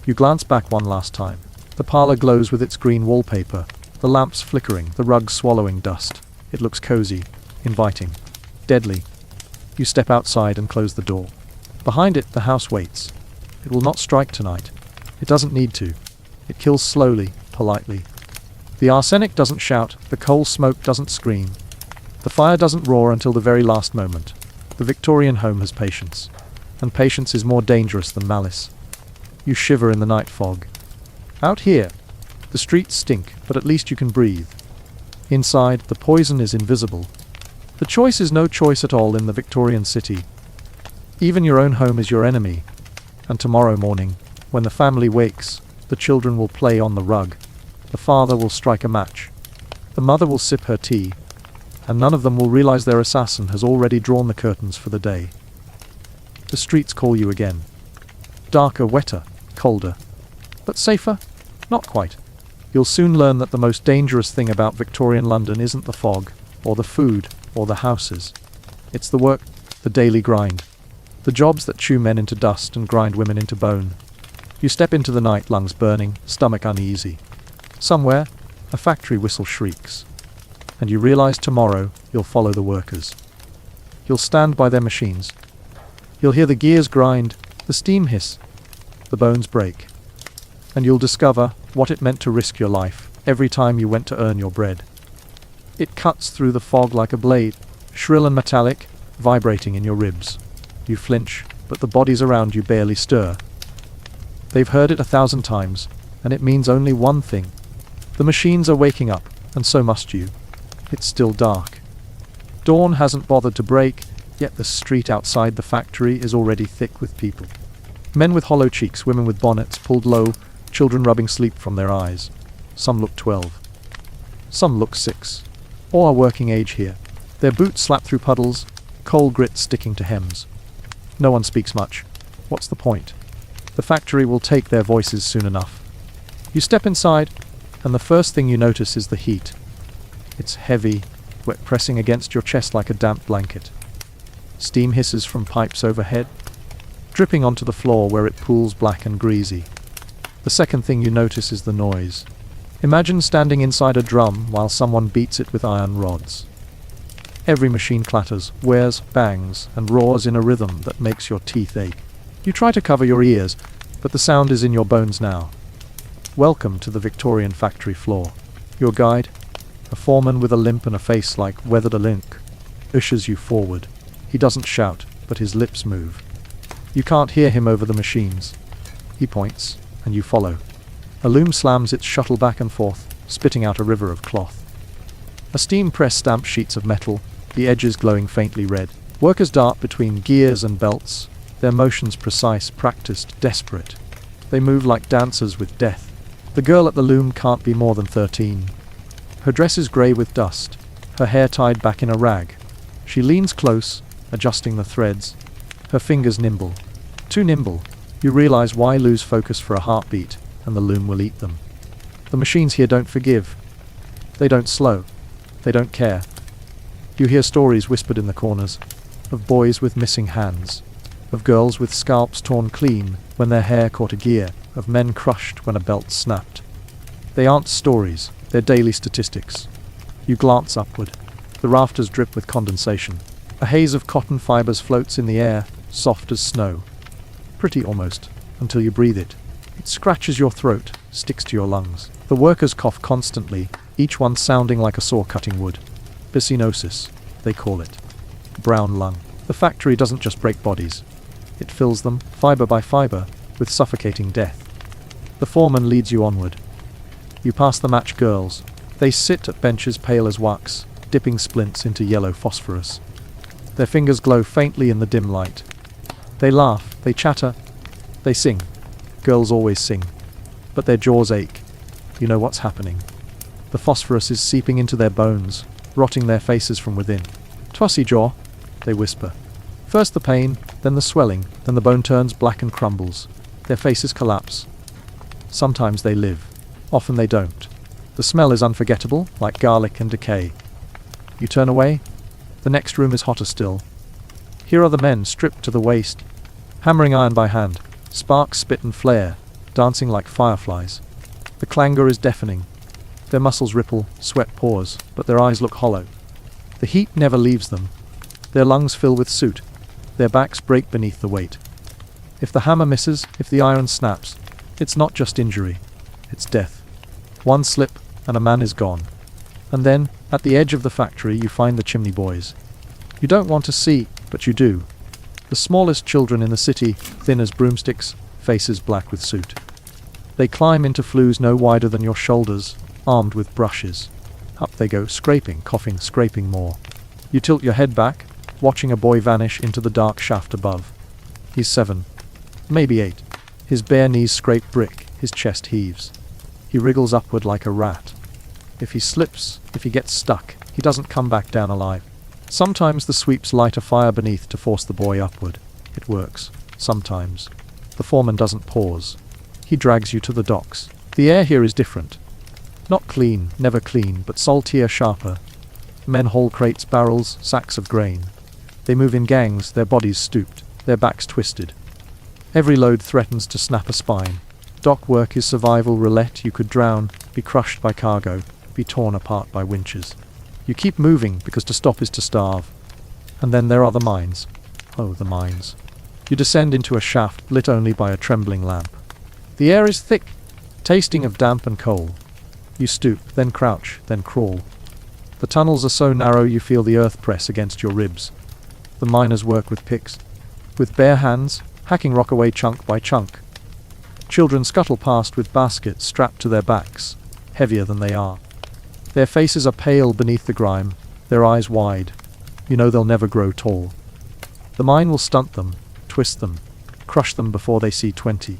You glance back one last time. The parlor glows with its green wallpaper, the lamps flickering, the rugs swallowing dust. It looks cozy, inviting, deadly. You step outside and close the door. Behind it, the house waits. It will not strike tonight. It doesn't need to. It kills slowly, politely. The arsenic doesn't shout, the coal smoke doesn't scream. The fire doesn't roar until the very last moment. The Victorian home has patience. And patience is more dangerous than malice. You shiver in the night fog. Out here, the streets stink, but at least you can breathe. Inside, the poison is invisible. The choice is no choice at all in the Victorian city. Even your own home is your enemy. And tomorrow morning, when the family wakes, the children will play on the rug. The father will strike a match. The mother will sip her tea. And none of them will realize their assassin has already drawn the curtains for the day. The streets call you again. Darker, wetter, colder. But safer? Not quite. You'll soon learn that the most dangerous thing about Victorian London isn't the fog, or the food, or the houses. It's the work, the daily grind. The jobs that chew men into dust and grind women into bone. You step into the night, lungs burning, stomach uneasy. Somewhere, a factory whistle shrieks. And you realize tomorrow you'll follow the workers. You'll stand by their machines. You'll hear the gears grind, the steam hiss, the bones break. And you'll discover what it meant to risk your life every time you went to earn your bread. It cuts through the fog like a blade, shrill and metallic, vibrating in your ribs. You flinch, but the bodies around you barely stir. They've heard it 1,000 times, and it means only one thing. The machines are waking up, and so must you. It's still dark. Dawn hasn't bothered to break, yet the street outside the factory is already thick with people. Men with hollow cheeks, women with bonnets pulled low, children rubbing sleep from their eyes. Some look 12. Some look 6. All are working age here. Their boots slap through puddles, coal grit sticking to hems. No one speaks much. What's the point? The factory will take their voices soon enough. You step inside, and the first thing you notice is the heat. It's heavy, wet, pressing against your chest like a damp blanket. Steam hisses from pipes overhead, dripping onto the floor where it pools black and greasy. The second thing you notice is the noise. Imagine standing inside a drum while someone beats it with iron rods. Every machine clatters, wears, bangs, and roars in a rhythm that makes your teeth ache. You try to cover your ears, but the sound is in your bones now. Welcome to the Victorian factory floor. Your guide, a foreman with a limp and a face like weathered ink, ushers you forward. He doesn't shout, but his lips move. You can't hear him over the machines. He points, and you follow. A loom slams its shuttle back and forth, spitting out a river of cloth. A steam press stamps sheets of metal, the edges glowing faintly red. Workers dart between gears and belts, their motions precise, practiced, desperate. They move like dancers with death. The girl at the loom can't be more than 13. Her dress is grey with dust, her hair tied back in a rag. She leans close, adjusting the threads, her fingers nimble. Too nimble. You realize why lose focus for a heartbeat, and the loom will eat them. The machines here don't forgive. They don't slow. They don't care. You hear stories whispered in the corners, of boys with missing hands, of girls with scalps torn clean when their hair caught a gear, of men crushed when a belt snapped. They aren't stories, they're daily statistics. You glance upward. The rafters drip with condensation. A haze of cotton fibers floats in the air, soft as snow. Pretty almost, until you breathe it. It scratches your throat, sticks to your lungs. The workers cough constantly, each one sounding like a saw cutting wood. Piscinosis, they call it. Brown lung. The factory doesn't just break bodies. It fills them, fibre by fibre, with suffocating death. The foreman leads you onward. You pass the match girls. They sit at benches pale as wax, dipping splints into yellow phosphorus. Their fingers glow faintly in the dim light. They laugh, they chatter, they sing. Girls always sing. But their jaws ache. You know what's happening. The phosphorus is seeping into their bones, rotting their faces from within. "Twassy jaw," they whisper. First the pain, then the swelling, then the bone turns black and crumbles. Their faces collapse. Sometimes they live. Often they don't. The smell is unforgettable, like garlic and decay. You turn away. The next room is hotter still. Here are the men stripped to the waist, hammering iron by hand. Sparks spit and flare, dancing like fireflies. The clangor is deafening. Their muscles ripple, sweat pours, but their eyes look hollow. The heat never leaves them. Their lungs fill with soot. Their backs break beneath the weight. If the hammer misses, if the iron snaps, it's not just injury, it's death. One slip, and a man is gone. And then, at the edge of the factory, you find the chimney boys. You don't want to see, but you do. The smallest children in the city, thin as broomsticks, faces black with soot. They climb into flues no wider than your shoulders, armed with brushes. Up they go, scraping, coughing, scraping more. You tilt your head back, watching a boy vanish into the dark shaft above. He's 7, maybe 8. His bare knees scrape brick, his chest heaves. He wriggles upward like a rat. If he slips, if he gets stuck, he doesn't come back down alive. Sometimes the sweeps light a fire beneath to force the boy upward. It works. Sometimes. The foreman doesn't pause. He drags you to the docks. The air here is different. Not clean, never clean, but saltier, sharper. Men haul crates, barrels, sacks of grain. They move in gangs, their bodies stooped, their backs twisted. Every load threatens to snap a spine. Dock work is survival roulette. You could drown, be crushed by cargo, be torn apart by winches. You keep moving because to stop is to starve. And then there are the mines. Oh, the mines. You descend into a shaft lit only by a trembling lamp. The air is thick, tasting of damp and coal. You stoop, then crouch, then crawl. The tunnels are so narrow you feel the earth press against your ribs. The miners work with picks, with bare hands, hacking rock away chunk by chunk. Children scuttle past with baskets strapped to their backs, heavier than they are. Their faces are pale beneath the grime, their eyes wide. You know they'll never grow tall. The mine will stunt them, twist them, crush them before they see 20.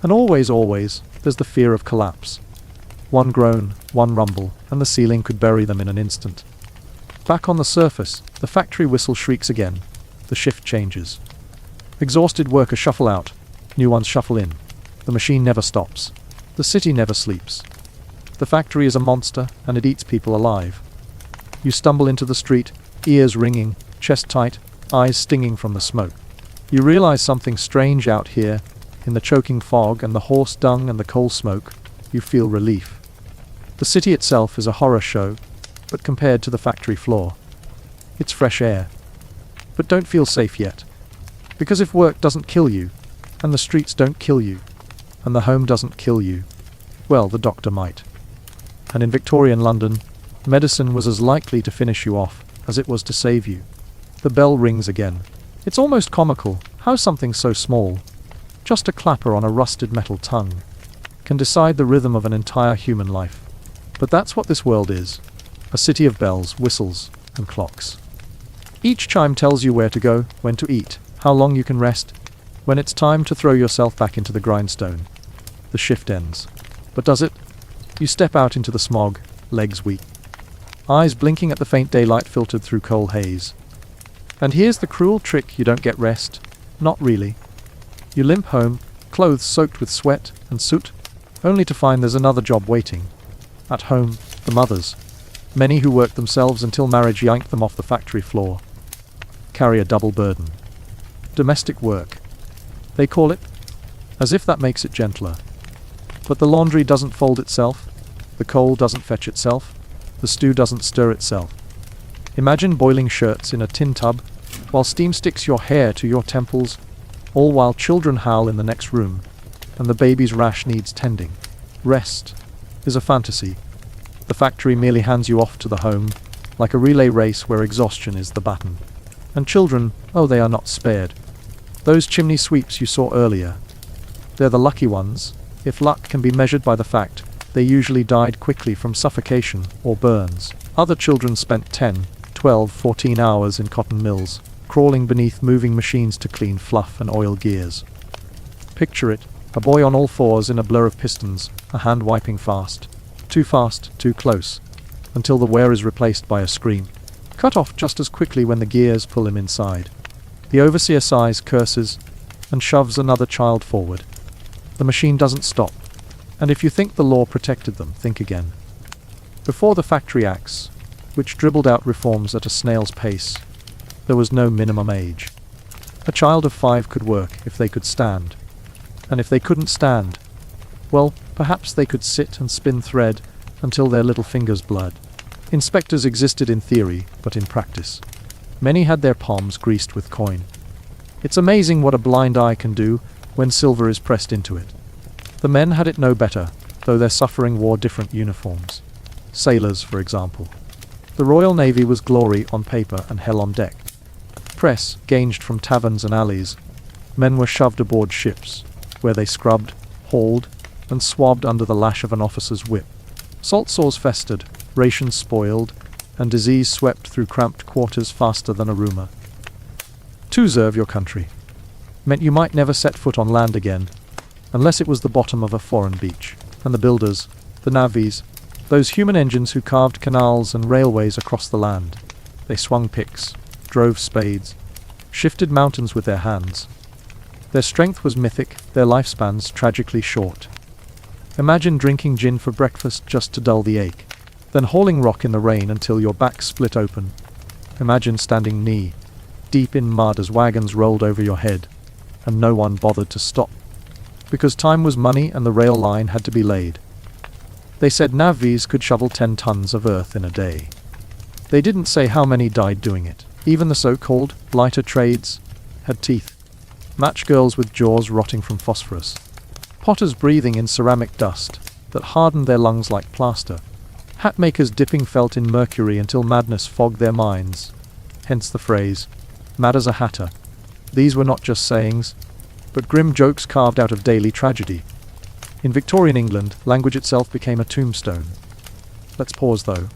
And always, there's the fear of collapse. One groan, one rumble, and the ceiling could bury them in an instant. Back on the surface, the factory whistle shrieks again. The shift changes. Exhausted workers shuffle out, new ones shuffle in. The machine never stops. The city never sleeps. The factory is a monster, and it eats people alive. You stumble into the street, ears ringing, chest tight, eyes stinging from the smoke. You realize something strange out here. In the choking fog and the horse dung and the coal smoke, you feel relief. The city itself is a horror show, but compared to the factory floor, it's fresh air. But don't feel safe yet. Because if work doesn't kill you, and the streets don't kill you, and the home doesn't kill you, well, the doctor might. And in Victorian London, medicine was as likely to finish you off as it was to save you. The bell rings again. It's almost comical how something so small, just a clapper on a rusted metal tongue, can decide the rhythm of an entire human life. But that's what this world is. A city of bells, whistles, and clocks. Each chime tells you where to go, when to eat, how long you can rest, when it's time to throw yourself back into the grindstone. The shift ends. But does it? You step out into the smog, legs weak, eyes blinking at the faint daylight filtered through coal haze. And here's the cruel trick: you don't get rest. Not really. You limp home, clothes soaked with sweat and soot, only to find there's another job waiting. At home, the mothers, many who worked themselves until marriage yanked them off the factory floor, carry a double burden. Domestic work, they call it, as if that makes it gentler. But the laundry doesn't fold itself, the coal doesn't fetch itself, the stew doesn't stir itself. Imagine boiling shirts in a tin tub, while steam sticks your hair to your temples, all while children howl in the next room, and the baby's rash needs tending. Rest is a fantasy. The factory merely hands you off to the home, like a relay race where exhaustion is the baton. And children, oh, they are not spared. Those chimney sweeps you saw earlier, they're the lucky ones, if luck can be measured by the fact they usually died quickly from suffocation or burns. Other children spent 10, 12, 14 hours in cotton mills, crawling beneath moving machines to clean fluff and oil gears. Picture it, a boy on all fours in a blur of pistons, a hand wiping fast, too close, until the wear is replaced by a scream, cut off just as quickly when the gears pull him inside. The overseer sighs, curses, and shoves another child forward. The machine doesn't stop, and if you think the law protected them, think again. Before the Factory Acts, which dribbled out reforms at a snail's pace, there was no minimum age. A child of 5 could work if they could stand. And if they couldn't stand, well, perhaps they could sit and spin thread until their little fingers bled. Inspectors existed in theory, but in practice, many had their palms greased with coin. It's amazing what a blind eye can do when silver is pressed into it. The men had it no better, though their suffering wore different uniforms. Sailors, for example. The Royal Navy was glory on paper and hell on deck. Press, gauged from taverns and alleys, men were shoved aboard ships, where they scrubbed, hauled, and swabbed under the lash of an officer's whip. Salt sores festered, rations spoiled, and disease swept through cramped quarters faster than a rumour. To serve your country meant you might never set foot on land again, unless it was the bottom of a foreign beach. And the builders, the navvies, those human engines who carved canals and railways across the land. They swung picks, drove spades, shifted mountains with their hands. Their strength was mythic, their lifespans tragically short. Imagine drinking gin for breakfast just to dull the ache, then hauling rock in the rain until your back split open. Imagine standing knee deep in mud as wagons rolled over your head, and no one bothered to stop, because time was money and the rail line had to be laid. They said navvies could shovel 10 tons of earth in a day. They didn't say how many died doing it. Even the so-called lighter trades had teeth. Match girls with jaws rotting from phosphorus. Potters breathing in ceramic dust that hardened their lungs like plaster. Hat makers dipping felt in mercury until madness fogged their minds. Hence the phrase, mad as a hatter. These were not just sayings, but grim jokes carved out of daily tragedy. In Victorian England, language itself became a tombstone. Let's pause though.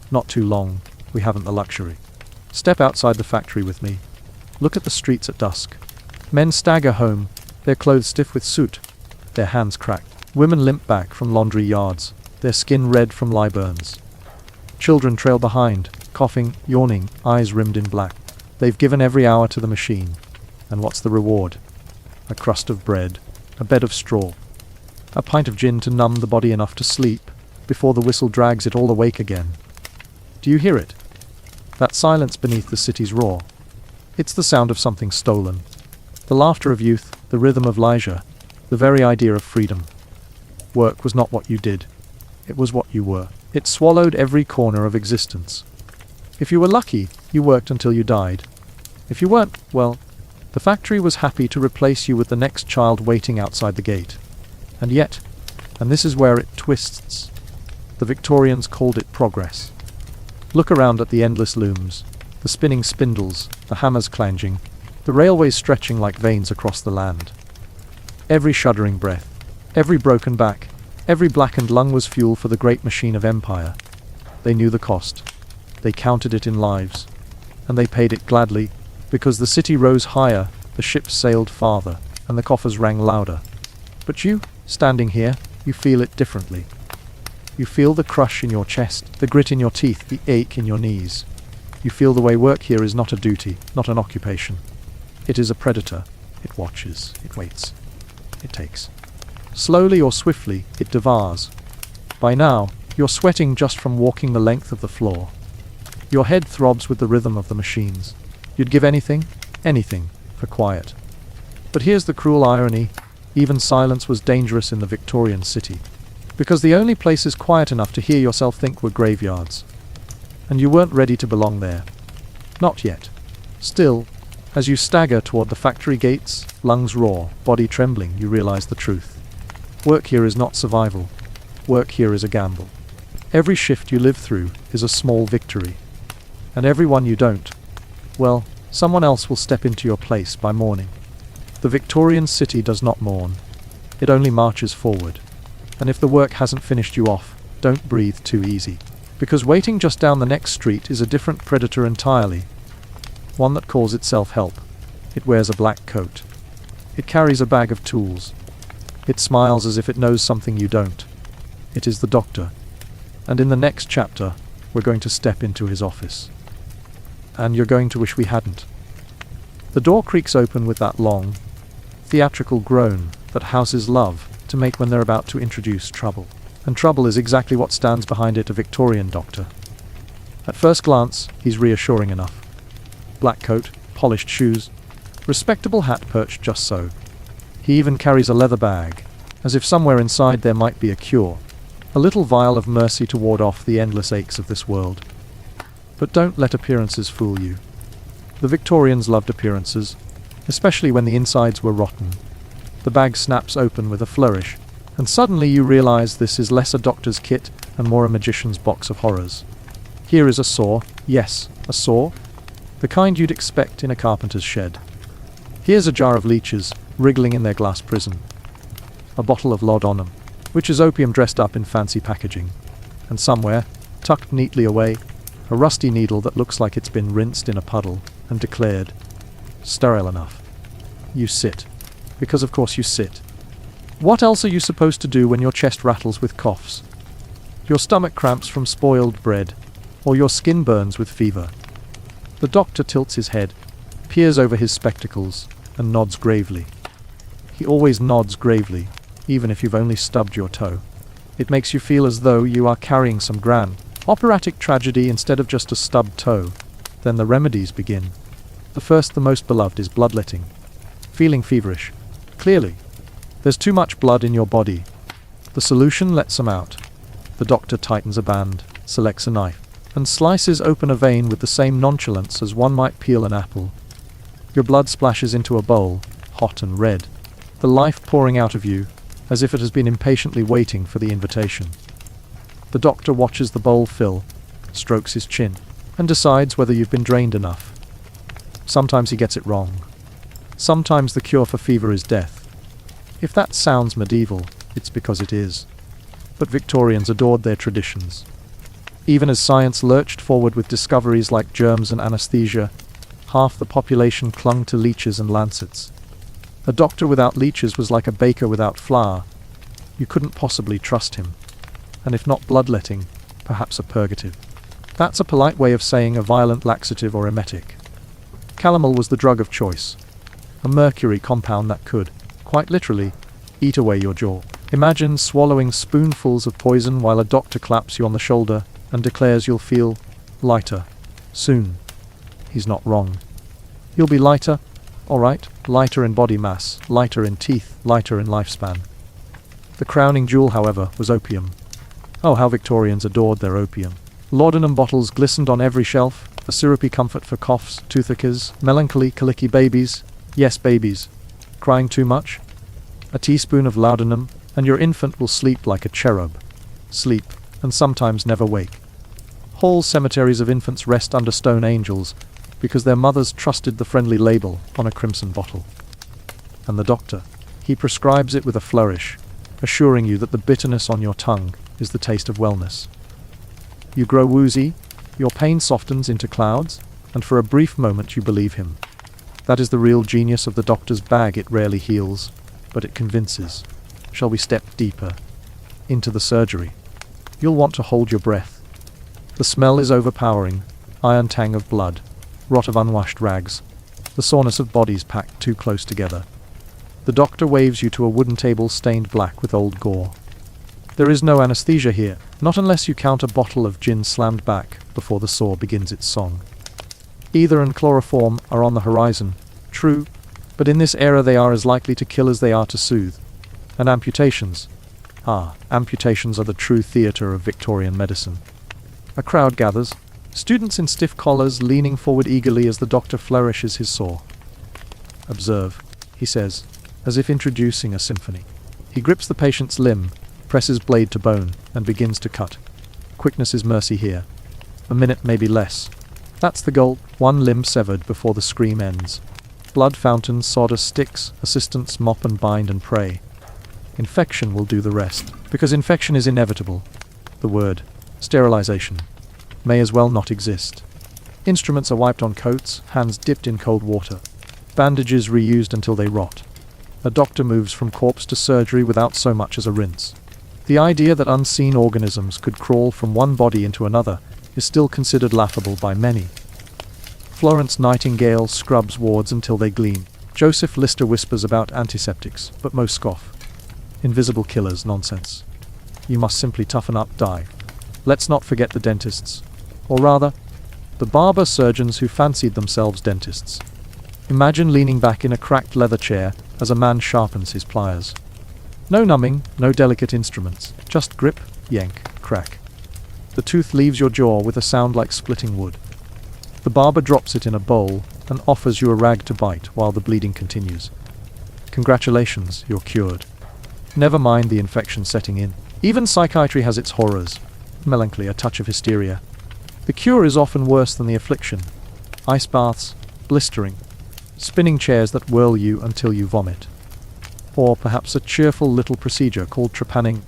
Not too long. We haven't the luxury. Step outside the factory with me. Look at the streets at dusk. Men stagger home, their clothes stiff with soot, their hands cracked. Women limp back from laundry yards, their skin red from lye burns. Children trail behind, coughing, yawning, eyes rimmed in black. They've given every hour to the machine. And what's the reward? A crust of bread, a bed of straw, a pint of gin to numb the body enough to sleep, before the whistle drags it all awake again. Do you hear it? That silence beneath the city's roar. It's the sound of something stolen. The laughter of youth, the rhythm of leisure, the very idea of freedom. Work was not what you did. It was what you were. It swallowed every corner of existence. If you were lucky, you worked until you died. If you weren't, well, the factory was happy to replace you with the next child waiting outside the gate. And yet, and this is where it twists, the Victorians called it progress. Look around at the endless looms, the spinning spindles, the hammers clanging, the railways stretching like veins across the land. Every shuddering breath, every broken back, every blackened lung was fuel for the great machine of empire. They knew the cost. They counted it in lives. And they paid it gladly, because the city rose higher, the ships sailed farther, and the coffers rang louder. But you, standing here, you feel it differently. You feel the crush in your chest, the grit in your teeth, the ache in your knees. You feel the way work here is not a duty, not an occupation. It is a predator. It watches, it waits, it takes. Slowly or swiftly, it devours. By now, you're sweating just from walking the length of the floor. Your head throbs with the rhythm of the machines. You'd give anything, for quiet. But here's the cruel irony. Even silence was dangerous in the Victorian city. Because the only places quiet enough to hear yourself think were graveyards. And you weren't ready to belong there. Not yet. Still, as you stagger toward the factory gates, lungs roar, body trembling, you realize the truth. Work here is not survival. Work here is a gamble. Every shift you live through is a small victory. And every one you don't, well, someone else will step into your place by morning. The Victorian city does not mourn. It only marches forward. And if the work hasn't finished you off, don't breathe too easy. Because waiting just down the next street is a different predator entirely. One that calls itself help. It wears a black coat. It carries a bag of tools. It smiles as if it knows something you don't. It is the doctor. And in the next chapter, we're going to step into his office. And you're going to wish we hadn't. The door creaks open with that long, theatrical groan that houses love to make when they're about to introduce trouble. And trouble is exactly what stands behind it, a Victorian doctor. At first glance, he's reassuring enough. Black coat, polished shoes, respectable hat perched just so. He even carries a leather bag, as if somewhere inside there might be a cure. A little vial of mercy to ward off the endless aches of this world. But don't let appearances fool you. The Victorians loved appearances, especially when the insides were rotten. The bag snaps open with a flourish, and suddenly you realize this is less a doctor's kit and more a magician's box of horrors. Here is a saw, yes, a saw, the kind you'd expect in a carpenter's shed. Here's a jar of leeches, wriggling in their glass prison. A bottle of laudanum, which is opium dressed up in fancy packaging. And somewhere, tucked neatly away, a rusty needle that looks like it's been rinsed in a puddle and declared sterile enough. You sit. Because of course you sit. What else are you supposed to do when your chest rattles with coughs? Your stomach cramps from spoiled bread, or your skin burns with fever? The doctor tilts his head, peers over his spectacles, and nods gravely. He always nods gravely, even if you've only stubbed your toe. It makes you feel as though you are carrying some grand, operatic tragedy instead of just a stubbed toe. Then the remedies begin. The first, the most beloved, is bloodletting. Feeling feverish. Clearly, there's too much blood in your body. The solution lets some out. The doctor tightens a band, selects a knife, and slices open a vein with the same nonchalance as one might peel an apple. Your blood splashes into a bowl, hot and red, the life pouring out of you, as if it has been impatiently waiting for the invitation. The doctor watches the bowl fill, strokes his chin, and decides whether you've been drained enough. Sometimes he gets it wrong. Sometimes the cure for fever is death. If that sounds medieval, it's because it is. But Victorians adored their traditions. Even as science lurched forward with discoveries like germs and anesthesia, half the population clung to leeches and lancets. A doctor without leeches was like a baker without flour. You couldn't possibly trust him. And if not bloodletting, perhaps a purgative. That's a polite way of saying a violent laxative or emetic. Calomel was the drug of choice. A mercury compound that could, quite literally, eat away your jaw. Imagine swallowing spoonfuls of poison while a doctor claps you on the shoulder and declares you'll feel lighter soon. He's not wrong. You'll be lighter, all right, lighter in body mass, lighter in teeth, lighter in lifespan. The crowning jewel, however, was opium. Oh, how Victorians adored their opium. Laudanum bottles glistened on every shelf, a syrupy comfort for coughs, toothaches, melancholy, colicky babies. Yes, babies. Crying too much? A teaspoon of laudanum, and your infant will sleep like a cherub. Sleep, and sometimes never wake. Whole cemeteries of infants rest under stone angels, because their mothers trusted the friendly label on a crimson bottle. And the doctor, he prescribes it with a flourish, assuring you that the bitterness on your tongue is the taste of wellness. You grow woozy, your pain softens into clouds, and for a brief moment you believe him. That is the real genius of the doctor's bag. It rarely heals, but it convinces. Shall we step deeper into the surgery? You'll want to hold your breath. The smell is overpowering, iron tang of blood, rot of unwashed rags, the soreness of bodies packed too close together. The doctor waves you to a wooden table stained black with old gore. There is no anesthesia here, not unless you count a bottle of gin slammed back before the saw begins its song. Ether and chloroform are on the horizon, true, but in this era they are as likely to kill as they are to soothe. And amputations. Amputations are the true theatre of Victorian medicine. A crowd gathers, students in stiff collars leaning forward eagerly as the doctor flourishes his saw. Observe, he says, as if introducing a symphony. He grips the patient's limb, presses blade to bone, and begins to cut. Quickness is mercy here. A minute, maybe less. That's the goal, one limb severed before the scream ends. Blood fountains, sawdust sticks, assistants mop and bind and pray. Infection will do the rest, because infection is inevitable. The word, sterilization, may as well not exist. Instruments are wiped on coats, hands dipped in cold water. Bandages reused until they rot. A doctor moves from corpse to surgery without so much as a rinse. The idea that unseen organisms could crawl from one body into another is still considered laughable by many. Florence Nightingale scrubs wards until they gleam. Joseph Lister whispers about antiseptics, but most scoff. Invisible killers, nonsense. You must simply toughen up, die. Let's not forget the dentists. Or rather, the barber surgeons who fancied themselves dentists. Imagine leaning back in a cracked leather chair as a man sharpens his pliers. No numbing, no delicate instruments, just grip, yank, crack. The tooth leaves your jaw with a sound like splitting wood. The barber drops it in a bowl and offers you a rag to bite while the bleeding continues. Congratulations, you're cured. Never mind the infection setting in. Even psychiatry has its horrors. Melancholy, a touch of hysteria. The cure is often worse than the affliction. Ice baths, blistering, spinning chairs that whirl you until you vomit. Or perhaps a cheerful little procedure called trepanning,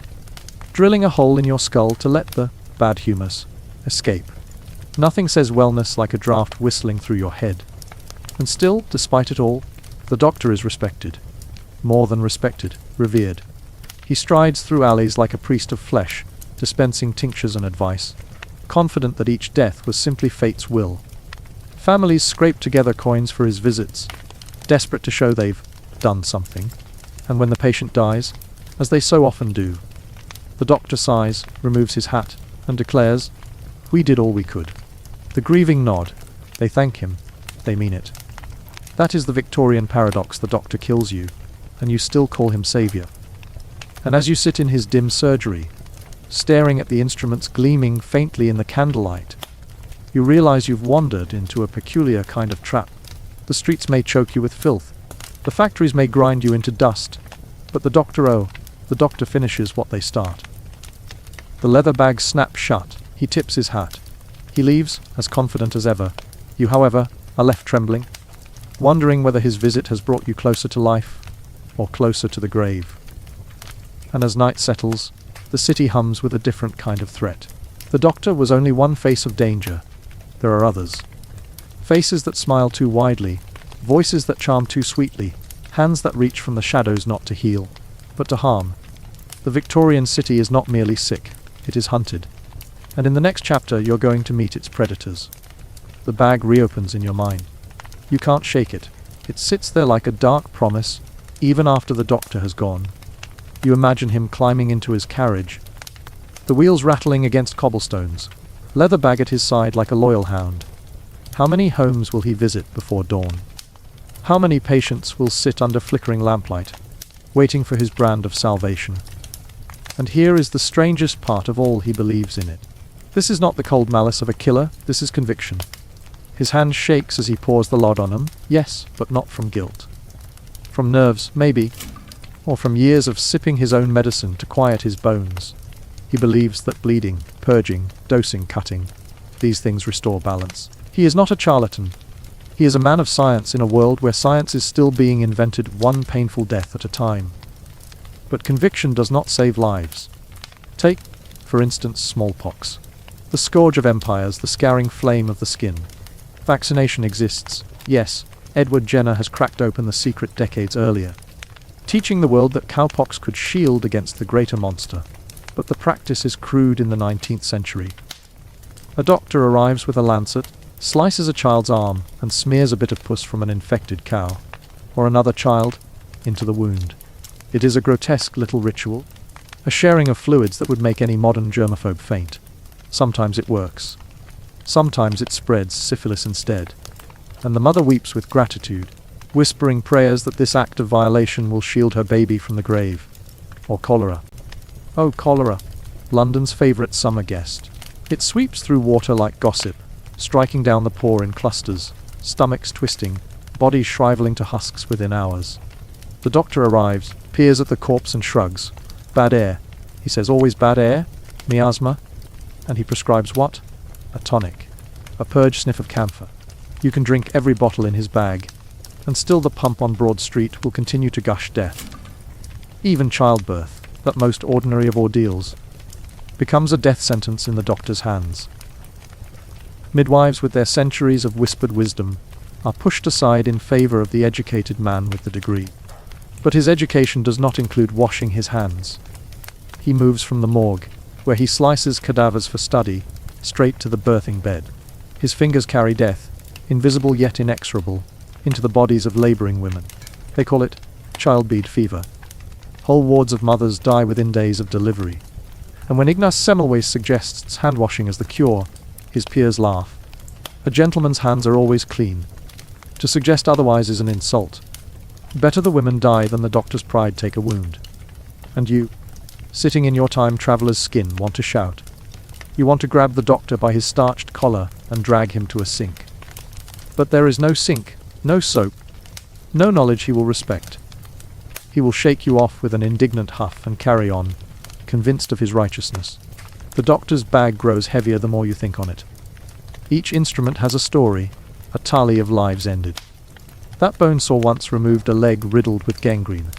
drilling a hole in your skull to let the bad humus escape. Nothing says wellness like a draft whistling through your head. And still, despite it all, the doctor is respected. More than respected, revered. He strides through alleys like a priest of flesh, dispensing tinctures and advice, confident that each death was simply fate's will. Families scrape together coins for his visits, desperate to show they've done something. And when the patient dies, as they so often do, the doctor sighs, removes his hat, and declares, "We did all we could." The grieving nod. They thank him. They mean it. That is the Victorian paradox. The doctor kills you, and you still call him saviour. And as you sit in his dim surgery, staring at the instruments gleaming faintly in the candlelight, you realize you've wandered into a peculiar kind of trap. The streets may choke you with filth. The factories may grind you into dust. But the doctor finishes what they start. The leather bag snaps shut. He tips his hat. He leaves, as confident as ever. You, however, are left trembling, wondering whether his visit has brought you closer to life, or closer to the grave. And as night settles, the city hums with a different kind of threat. The doctor was only one face of danger. There are others. Faces that smile too widely, voices that charm too sweetly, hands that reach from the shadows not to heal, but to harm. The Victorian city is not merely sick, it is hunted. And in the next chapter you're going to meet its predators. The bag reopens in your mind. You can't shake it. It sits there like a dark promise, even after the doctor has gone. You imagine him climbing into his carriage, the wheels rattling against cobblestones, leather bag at his side like a loyal hound. How many homes will he visit before dawn? How many patients will sit under flickering lamplight, waiting for his brand of salvation? And here is the strangest part of all, he believes in it. This is not the cold malice of a killer, this is conviction. His hand shakes as he pours the laudanum, yes, but not from guilt. From nerves, maybe, or from years of sipping his own medicine to quiet his bones. He believes that bleeding, purging, dosing, cutting, these things restore balance. He is not a charlatan. He is a man of science in a world where science is still being invented one painful death at a time. But conviction does not save lives. Take, for instance, smallpox. The scourge of empires, the scarring flame of the skin. Vaccination exists, yes. Edward Jenner has cracked open the secret decades earlier, teaching the world that cowpox could shield against the greater monster. But the practice is crude in the 19th century. A doctor arrives with a lancet, slices a child's arm, and smears a bit of pus from an infected cow, or another child, into the wound. It is a grotesque little ritual, a sharing of fluids that would make any modern germaphobe faint. Sometimes it works. Sometimes it spreads syphilis instead. And the mother weeps with gratitude, whispering prayers that this act of violation will shield her baby from the grave. Or cholera. Oh, cholera, London's favourite summer guest. It sweeps through water like gossip, striking down the poor in clusters, stomachs twisting, bodies shriveling to husks within hours. The doctor arrives, peers at the corpse and shrugs. Bad air. He says, always bad air? Miasma? And he prescribes what? A tonic. A purge sniff of camphor. You can drink every bottle in his bag, and still the pump on Broad Street will continue to gush death. Even childbirth, that most ordinary of ordeals, becomes a death sentence in the doctor's hands. Midwives with their centuries of whispered wisdom are pushed aside in favor of the educated man with the degree. But his education does not include washing his hands. He moves from the morgue, where he slices cadavers for study, straight to the birthing bed. His fingers carry death, invisible yet inexorable, into the bodies of labouring women. They call it childbed fever. Whole wards of mothers die within days of delivery. And when Ignaz Semmelweis suggests hand-washing as the cure, his peers laugh. A gentleman's hands are always clean. To suggest otherwise is an insult. Better the women die than the doctor's pride take a wound. And you, sitting in your time traveller's skin, want to shout. You want to grab the doctor by his starched collar and drag him to a sink. But there is no sink, no soap, no knowledge he will respect. He will shake you off with an indignant huff and carry on, convinced of his righteousness. The doctor's bag grows heavier the more you think on it. Each instrument has a story, a tally of lives ended. That bone saw once removed a leg riddled with gangrene,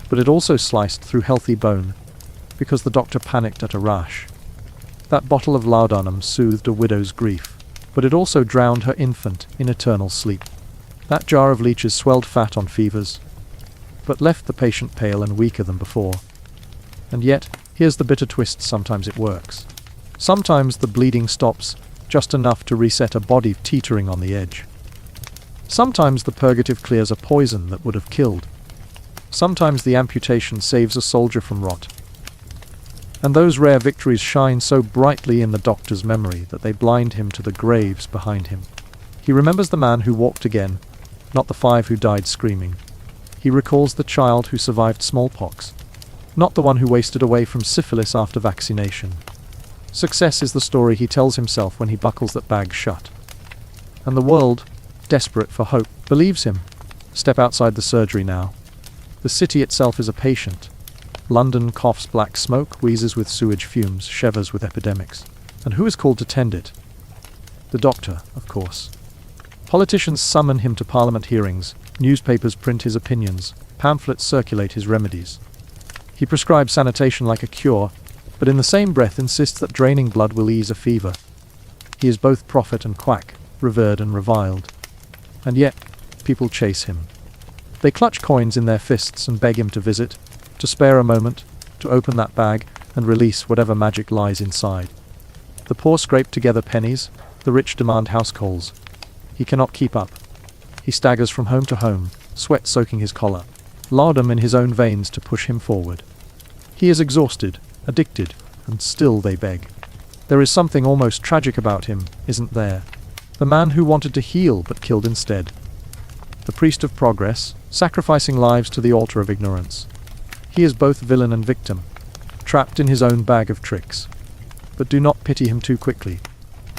but it also sliced through healthy bone, because the doctor panicked at a rash. That bottle of laudanum soothed a widow's grief, but it also drowned her infant in eternal sleep. That jar of leeches swelled fat on fevers, but left the patient pale and weaker than before. And yet, here's the bitter twist, sometimes it works. Sometimes the bleeding stops, just enough to reset a body teetering on the edge. Sometimes the purgative clears a poison that would have killed. Sometimes the amputation saves a soldier from rot. And those rare victories shine so brightly in the doctor's memory that they blind him to the graves behind him. He remembers the man who walked again, not the 5 who died screaming. He recalls the child who survived smallpox, not the one who wasted away from syphilis after vaccination. Success is the story he tells himself when he buckles that bag shut. And the world, desperate for hope, believes him. Step outside the surgery now. The city itself is a patient. London coughs black smoke, wheezes with sewage fumes, shivers with epidemics. And who is called to tend it? The doctor, of course. Politicians summon him to parliament hearings, newspapers print his opinions, pamphlets circulate his remedies. He prescribes sanitation like a cure, but in the same breath insists that draining blood will ease a fever. He is both prophet and quack, revered and reviled. And yet, people chase him. They clutch coins in their fists and beg him to visit, to spare a moment, to open that bag and release whatever magic lies inside. The poor scrape together pennies, the rich demand house coals. He cannot keep up. He staggers from home to home, sweat soaking his collar, laudanum in his own veins to push him forward. He is exhausted, addicted, and still they beg. There is something almost tragic about him, isn't there? The man who wanted to heal but killed instead. The priest of progress, sacrificing lives to the altar of ignorance. He is both villain and victim, trapped in his own bag of tricks. But do not pity him too quickly,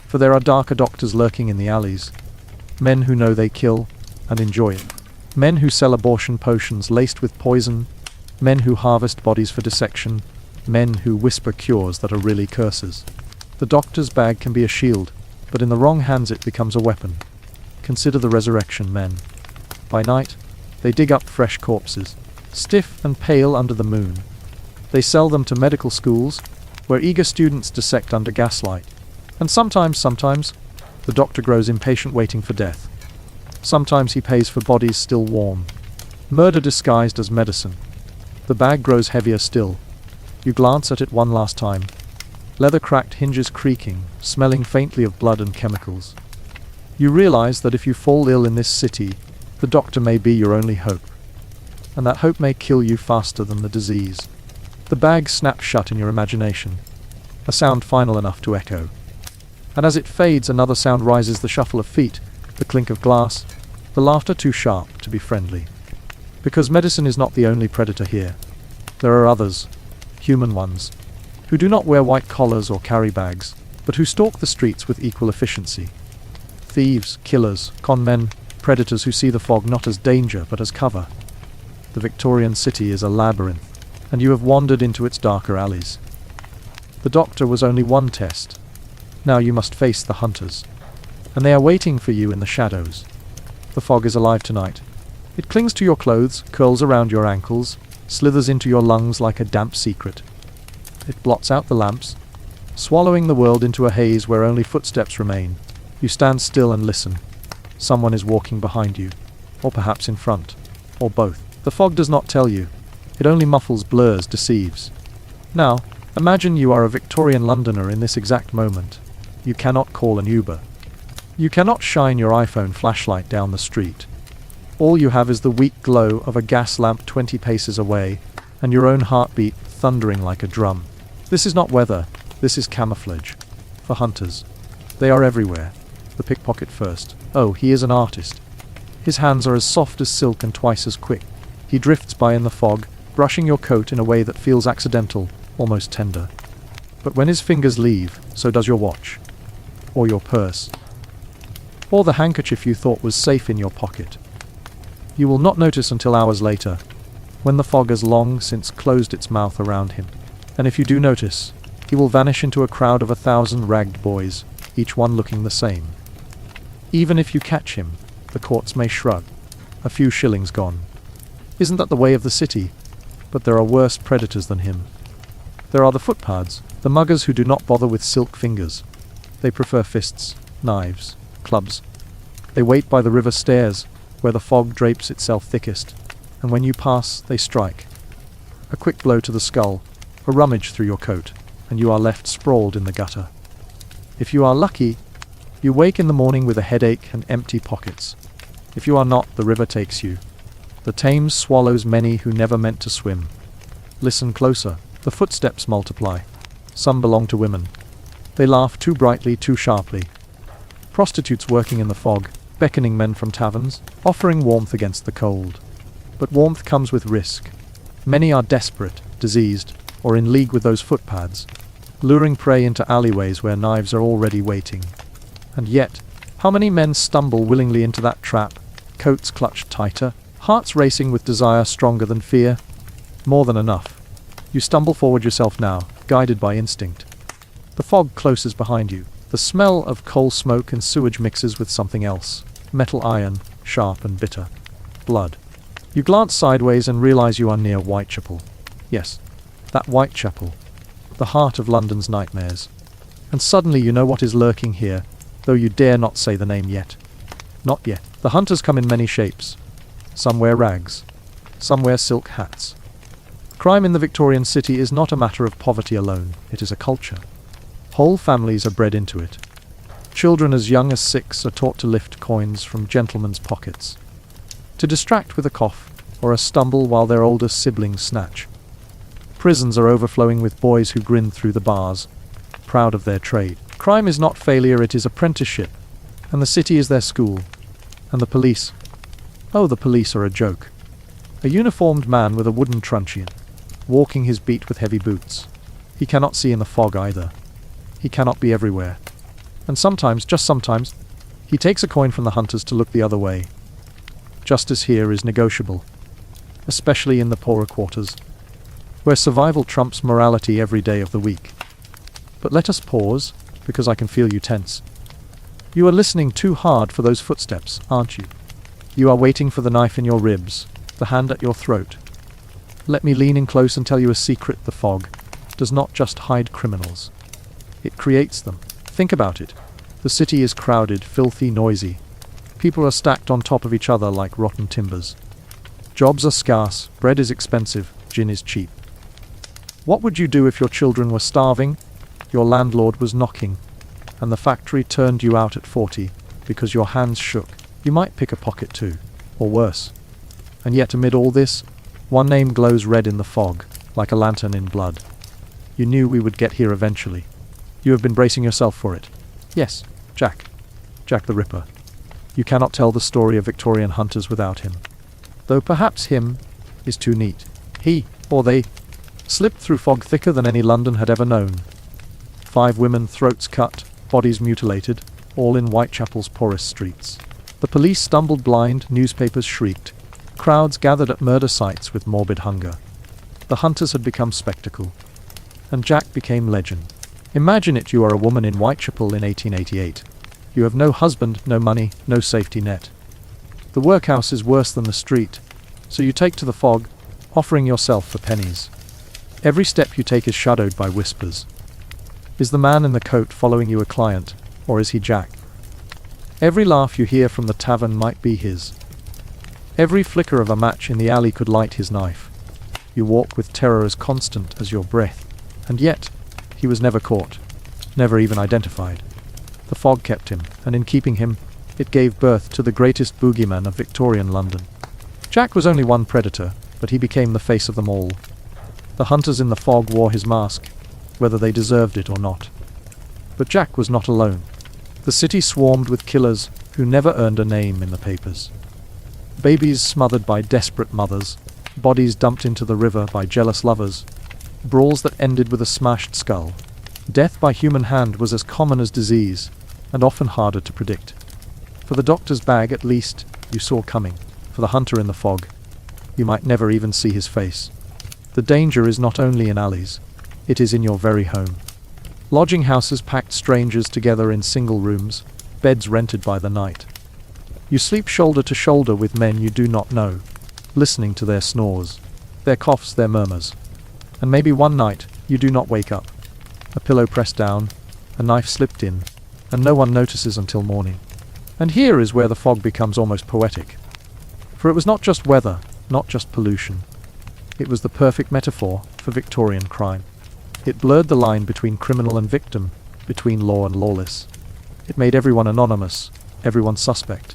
for there are darker doctors lurking in the alleys. Men who know they kill and enjoy it. Men who sell abortion potions laced with poison. Men who harvest bodies for dissection. Men who whisper cures that are really curses. The doctor's bag can be a shield, but in the wrong hands it becomes a weapon. Consider the resurrection men. By night, they dig up fresh corpses, stiff and pale under the moon. They sell them to medical schools, where eager students dissect under gaslight. And sometimes, the doctor grows impatient waiting for death. Sometimes he pays for bodies still warm. Murder disguised as medicine. The bag grows heavier still. You glance at it one last time. Leather-cracked hinges creaking, smelling faintly of blood and chemicals. You realize that if you fall ill in this city, the doctor may be your only hope. And that hope may kill you faster than the disease. The bag snaps shut in your imagination. A sound final enough to echo. And as it fades, another sound rises, the shuffle of feet, the clink of glass, the laughter too sharp to be friendly. Because medicine is not the only predator here. There are others, human ones, who do not wear white collars or carry bags, but who stalk the streets with equal efficiency. Thieves, killers, con men, predators who see the fog not as danger but as cover. The Victorian city is a labyrinth, and you have wandered into its darker alleys. The doctor was only one test. Now you must face the hunters, and they are waiting for you in the shadows. The fog is alive tonight. It clings to your clothes, curls around your ankles, slithers into your lungs like a damp secret. It blots out the lamps, swallowing the world into a haze where only footsteps remain. You stand still and listen. Someone is walking behind you, or perhaps in front, or both. The fog does not tell you. It only muffles, blurs, deceives. Now, imagine you are a Victorian Londoner in this exact moment. You cannot call an Uber. You cannot shine your iPhone flashlight down the street. All you have is the weak glow of a gas lamp 20 paces away, and your own heartbeat thundering like a drum. This is not weather, this is camouflage. For hunters. They are everywhere. The pickpocket first. Oh, he is an artist. His hands are as soft as silk and twice as quick. He drifts by in the fog, brushing your coat in a way that feels accidental, almost tender. But when his fingers leave, so does your watch. Or your purse. Or the handkerchief you thought was safe in your pocket. You will not notice until hours later, when the fog has long since closed its mouth around him. And if you do notice, he will vanish into a crowd of 1,000 ragged boys, each one looking the same. Even if you catch him, the courts may shrug. A few shillings gone. Isn't that the way of the city? But there are worse predators than him. There are the footpads, the muggers who do not bother with silk fingers. They prefer fists, knives, clubs. They wait by the river stairs, where the fog drapes itself thickest, and when you pass, they strike. A quick blow to the skull, a rummage through your coat, and you are left sprawled in the gutter. If you are lucky, you wake in the morning with a headache and empty pockets. If you are not, the river takes you. The Thames swallows many who never meant to swim. Listen closer. The footsteps multiply. Some belong to women. They laugh too brightly, too sharply. Prostitutes working in the fog, beckoning men from taverns, offering warmth against the cold. But warmth comes with risk. Many are desperate, diseased, or in league with those footpads, luring prey into alleyways where knives are already waiting. And yet, how many men stumble willingly into that trap, coats clutched tighter, hearts racing with desire stronger than fear? More than enough. You stumble forward yourself now, guided by instinct. The fog closes behind you. The smell of coal smoke and sewage mixes with something else. Metal iron, sharp and bitter. Blood. You glance sideways and realize you are near Whitechapel. Yes, That Whitechapel, the heart of London's nightmares. And suddenly you know what is lurking here, though you dare not say the name yet. Not yet. The hunters come in many shapes. Some wear rags. Some wear silk hats. Crime in the Victorian city is not a matter of poverty alone, it is a culture. Whole families are bred into it. Children as young as 6 are taught to lift coins from gentlemen's pockets, to distract with a cough or a stumble while their older siblings snatch. Prisons are overflowing with boys who grin through the bars, proud of their trade. Crime is not failure, it is apprenticeship, and the city is their school. And the police? Oh, the police are a joke. A uniformed man with a wooden truncheon, walking his beat with heavy boots. He cannot see in the fog either. He cannot be everywhere. And sometimes, just sometimes, he takes a coin from the hunters to look the other way. Justice here is negotiable, especially in the poorer quarters, where survival trumps morality every day of the week. But let us pause, because I can feel you tense. You are listening too hard for those footsteps, aren't you? You are waiting for the knife in your ribs, the hand at your throat. Let me lean in close and tell you a secret. The fog does not just hide criminals. It creates them. Think about it. The city is crowded, filthy, noisy. People are stacked on top of each other like rotten timbers. Jobs are scarce, bread is expensive, gin is cheap. What would you do if your children were starving, your landlord was knocking, and the factory turned you out at 40 because your hands shook? You might pick a pocket too, or worse. And yet amid all this, one name glows red in the fog, like a lantern in blood. You knew we would get here eventually. You have been bracing yourself for it. Yes, Jack. Jack the Ripper. You cannot tell the story of Victorian hunters without him. Though perhaps him is too neat. He, or they, slipped through fog thicker than any London had ever known. 5 women, throats cut, bodies mutilated, all in Whitechapel's poorest streets. The police stumbled blind, newspapers shrieked. Crowds gathered at murder sites with morbid hunger. The hunters had become spectacle. And Jack became legend. Imagine it, you are a woman in Whitechapel in 1888. You have no husband, no money, no safety net. The workhouse is worse than the street, so you take to the fog, offering yourself for pennies. Every step you take is shadowed by whispers. Is the man in the coat following you a client, or is he Jack? Every laugh you hear from the tavern might be his. Every flicker of a match in the alley could light his knife. You walk with terror as constant as your breath, and yet he was never caught, never even identified. The fog kept him, and in keeping him, it gave birth to the greatest boogeyman of Victorian London. Jack was only one predator, but he became the face of them all. The hunters in the fog wore his mask, whether they deserved it or not. But Jack was not alone. The city swarmed with killers who never earned a name in the papers. Babies smothered by desperate mothers, bodies dumped into the river by jealous lovers, brawls that ended with a smashed skull. Death by human hand was as common as disease, and often harder to predict. For the doctor's bag, at least, you saw coming. For the hunter in the fog, you might never even see his face. The danger is not only in alleys, it is in your very home. Lodging houses packed strangers together in single rooms, beds rented by the night. You sleep shoulder to shoulder with men you do not know, listening to their snores, their coughs, their murmurs. And maybe one night, you do not wake up. A pillow pressed down, a knife slipped in, and no one notices until morning. And here is where the fog becomes almost poetic. For it was not just weather, not just pollution. It was the perfect metaphor for Victorian crime. It blurred the line between criminal and victim, between law and lawless. It made everyone anonymous, everyone suspect.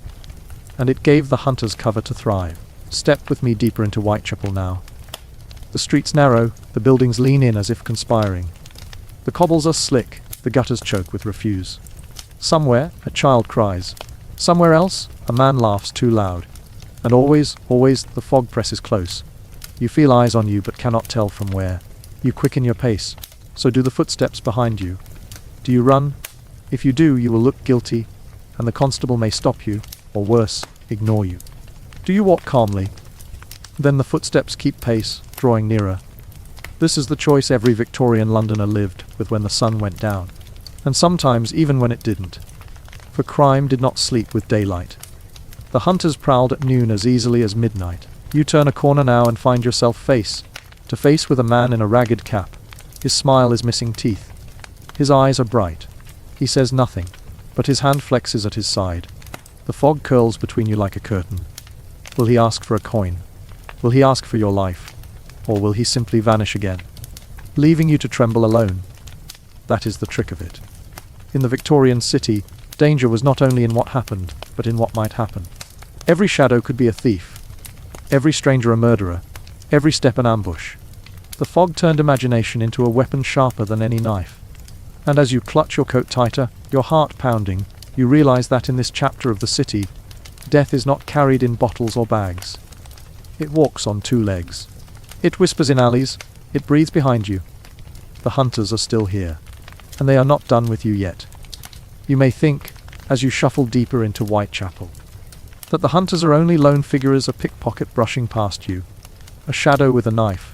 And it gave the hunters cover to thrive. Step with me deeper into Whitechapel now. The streets narrow, the buildings lean in as if conspiring. The cobbles are slick, the gutters choke with refuse. Somewhere, a child cries. Somewhere else, a man laughs too loud. And always, the fog presses close. You feel eyes on you but cannot tell from where. You quicken your pace. So do the footsteps behind you. Do you run? If you do, you will look guilty, and the constable may stop you, or worse, ignore you. Do you walk calmly? Then the footsteps keep pace, drawing nearer. This is the choice every Victorian Londoner lived with when the sun went down, and sometimes even when it didn't. For crime did not sleep with daylight. The hunters prowled at noon as easily as midnight. You turn a corner now and find yourself face to face with a man in a ragged cap. His smile is missing teeth. His eyes are bright. He says nothing, but his hand flexes at his side. The fog curls between you like a curtain. Will he ask for a coin? Will he ask for your life? Or will he simply vanish again, leaving you to tremble alone? That is the trick of it. In the Victorian city, danger was not only in what happened, but in what might happen. Every shadow could be a thief. Every stranger a murderer. Every step an ambush. The fog turned imagination into a weapon sharper than any knife. And as you clutch your coat tighter, your heart pounding, you realize that in this chapter of the city, death is not carried in bottles or bags. It walks on two legs. It whispers in alleys. It breathes behind you. The hunters are still here, and they are not done with you yet. You may think, as you shuffle deeper into Whitechapel, that the hunters are only lone figures, a pickpocket brushing past you, a shadow with a knife,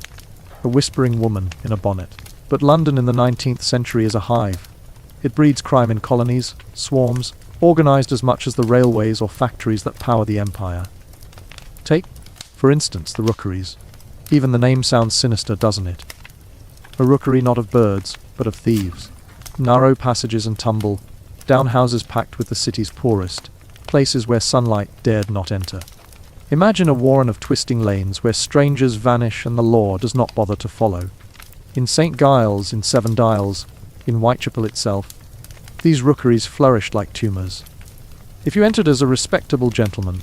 a whispering woman in a bonnet. But London in the 19th century is a hive. It breeds crime in colonies, swarms, organized as much as the railways or factories that power the empire. Take, for instance, the rookeries. Even the name sounds sinister, doesn't it? A rookery not of birds, but of thieves. Narrow passages and tumble, down houses packed with the city's poorest, places where sunlight dared not enter. Imagine a warren of twisting lanes where strangers vanish and the law does not bother to follow. In St. Giles, in Seven Dials, in Whitechapel itself, these rookeries flourished like tumours. If you entered as a respectable gentleman,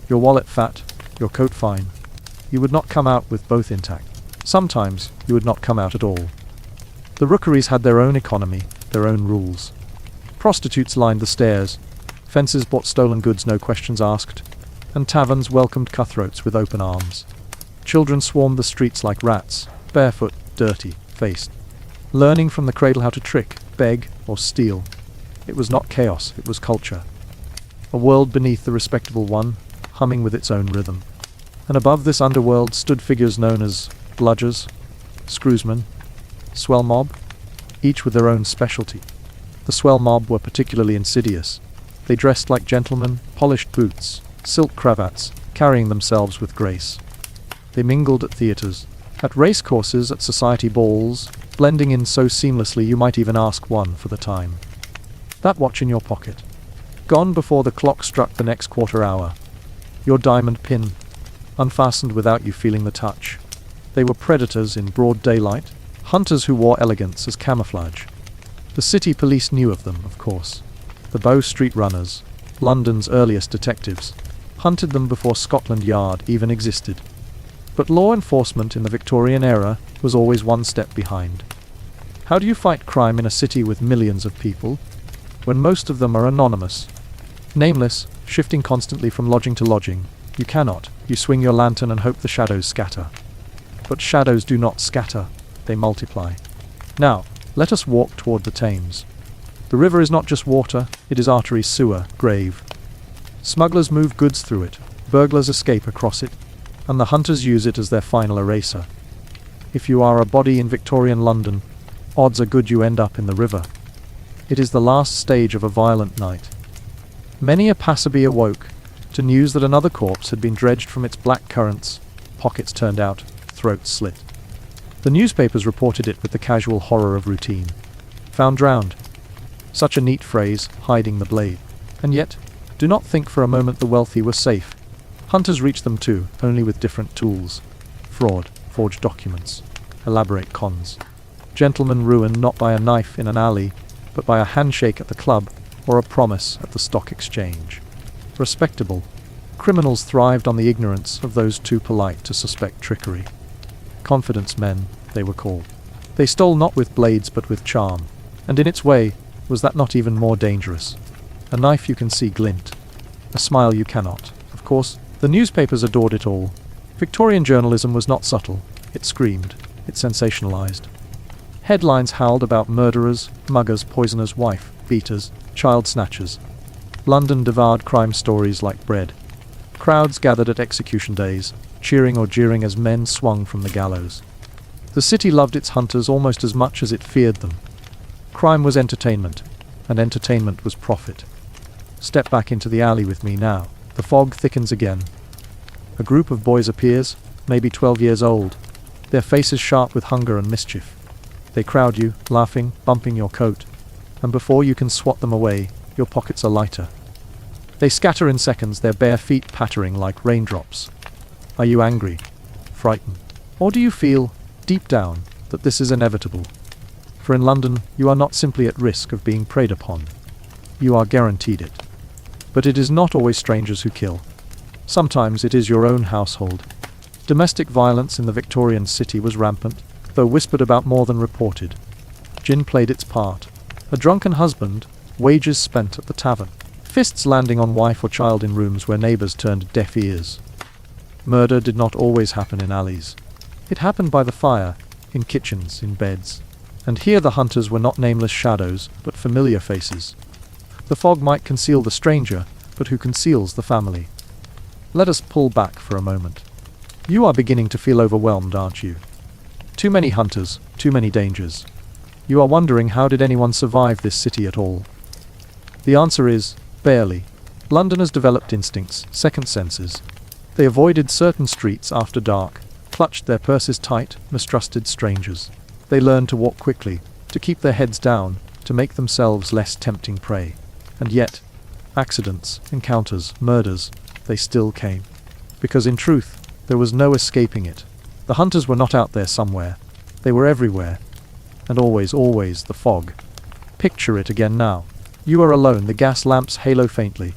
your wallet fat, your coat fine, you would not come out with both intact. Sometimes you would not come out at all. The rookeries had their own economy, their own rules. Prostitutes lined the stairs, fences bought stolen goods, no questions asked, and taverns welcomed cutthroats with open arms. Children swarmed the streets like rats, barefoot, dirty, faced, learning from the cradle how to trick, beg, or steal. It was not chaos, it was culture. A world beneath the respectable one, humming with its own rhythm. And above this underworld stood figures known as bludgers, screwsmen, swell mob, each with their own specialty. The swell mob were particularly insidious. They dressed like gentlemen, polished boots, silk cravats, carrying themselves with grace. They mingled at theatres, at racecourses, at society balls, blending in so seamlessly you might even ask one for the time. That watch in your pocket, gone before the clock struck the next quarter hour. Your diamond pin, unfastened without you feeling the touch. They were predators in broad daylight, hunters who wore elegance as camouflage. The city police knew of them, of course. The Bow Street runners, London's earliest detectives, hunted them before Scotland Yard even existed. But law enforcement in the Victorian era was always one step behind. How do you fight crime in a city with millions of people, when most of them are anonymous, nameless, shifting constantly from lodging to lodging? You cannot. You swing your lantern and hope the shadows scatter. But shadows do not scatter, they multiply. Now, let us walk toward the Thames. The river is not just water, it is artery, sewer, grave. Smugglers move goods through it, burglars escape across it, and the hunters use it as their final eraser. If you are a body in Victorian London, odds are good you end up in the river. It is the last stage of a violent night. Many a passerby awoke to news that another corpse had been dredged from its black currents, pockets turned out, throats slit. The newspapers reported it with the casual horror of routine. Found drowned. Such a neat phrase, hiding the blade. And yet, do not think for a moment the wealthy were safe. Hunters reached them too, only with different tools. Fraud, forged documents, elaborate cons. Gentlemen ruined not by a knife in an alley, but by a handshake at the club, or a promise at the stock exchange. Respectable. Criminals thrived on the ignorance of those too polite to suspect trickery. Confidence men, they were called. They stole not with blades but with charm, and in its way, was that not even more dangerous? A knife you can see glint, a smile you cannot. Of course, the newspapers adored it all. Victorian journalism was not subtle. It screamed. It sensationalized. Headlines howled about murderers, muggers, poisoners, wife, beaters, child snatchers. London devoured crime stories like bread. Crowds gathered at execution days, cheering or jeering as men swung from the gallows. The city loved its hunters almost as much as it feared them. Crime was entertainment, and entertainment was profit. Step back into the alley with me now. The fog thickens again. A group of boys appears, maybe 12 years old. their faces sharp with hunger and mischief. They crowd you, laughing, bumping your coat, and before you can swat them away, your pockets are lighter. They scatter in seconds, their bare feet pattering like raindrops. Are you angry? Frightened? Or do you feel, deep down, that this is inevitable? For in London, you are not simply at risk of being preyed upon. You are guaranteed it. But it is not always strangers who kill. Sometimes it is your own household. Domestic violence in the Victorian city was rampant, though whispered about more than reported. Gin played its part. A drunken husband, wages spent at the tavern. Fists landing on wife or child in rooms where neighbours turned deaf ears. Murder did not always happen in alleys. It happened by the fire, in kitchens, in beds. And here the hunters were not nameless shadows, but familiar faces. The fog might conceal the stranger, but who conceals the family? Let us pull back for a moment. You are beginning to feel overwhelmed, aren't you? Too many hunters, too many dangers. You are wondering, how did anyone survive this city at all? The answer is, barely. Londoners developed instincts, second senses. They avoided certain streets after dark, clutched their purses tight, mistrusted strangers. They learned to walk quickly, to keep their heads down, to make themselves less tempting prey. And yet, accidents, encounters, murders, they still came. Because in truth, there was no escaping it. The hunters were not out there somewhere. They were everywhere. And always, always, the fog. Picture it again now. You are alone, the gas lamps halo faintly.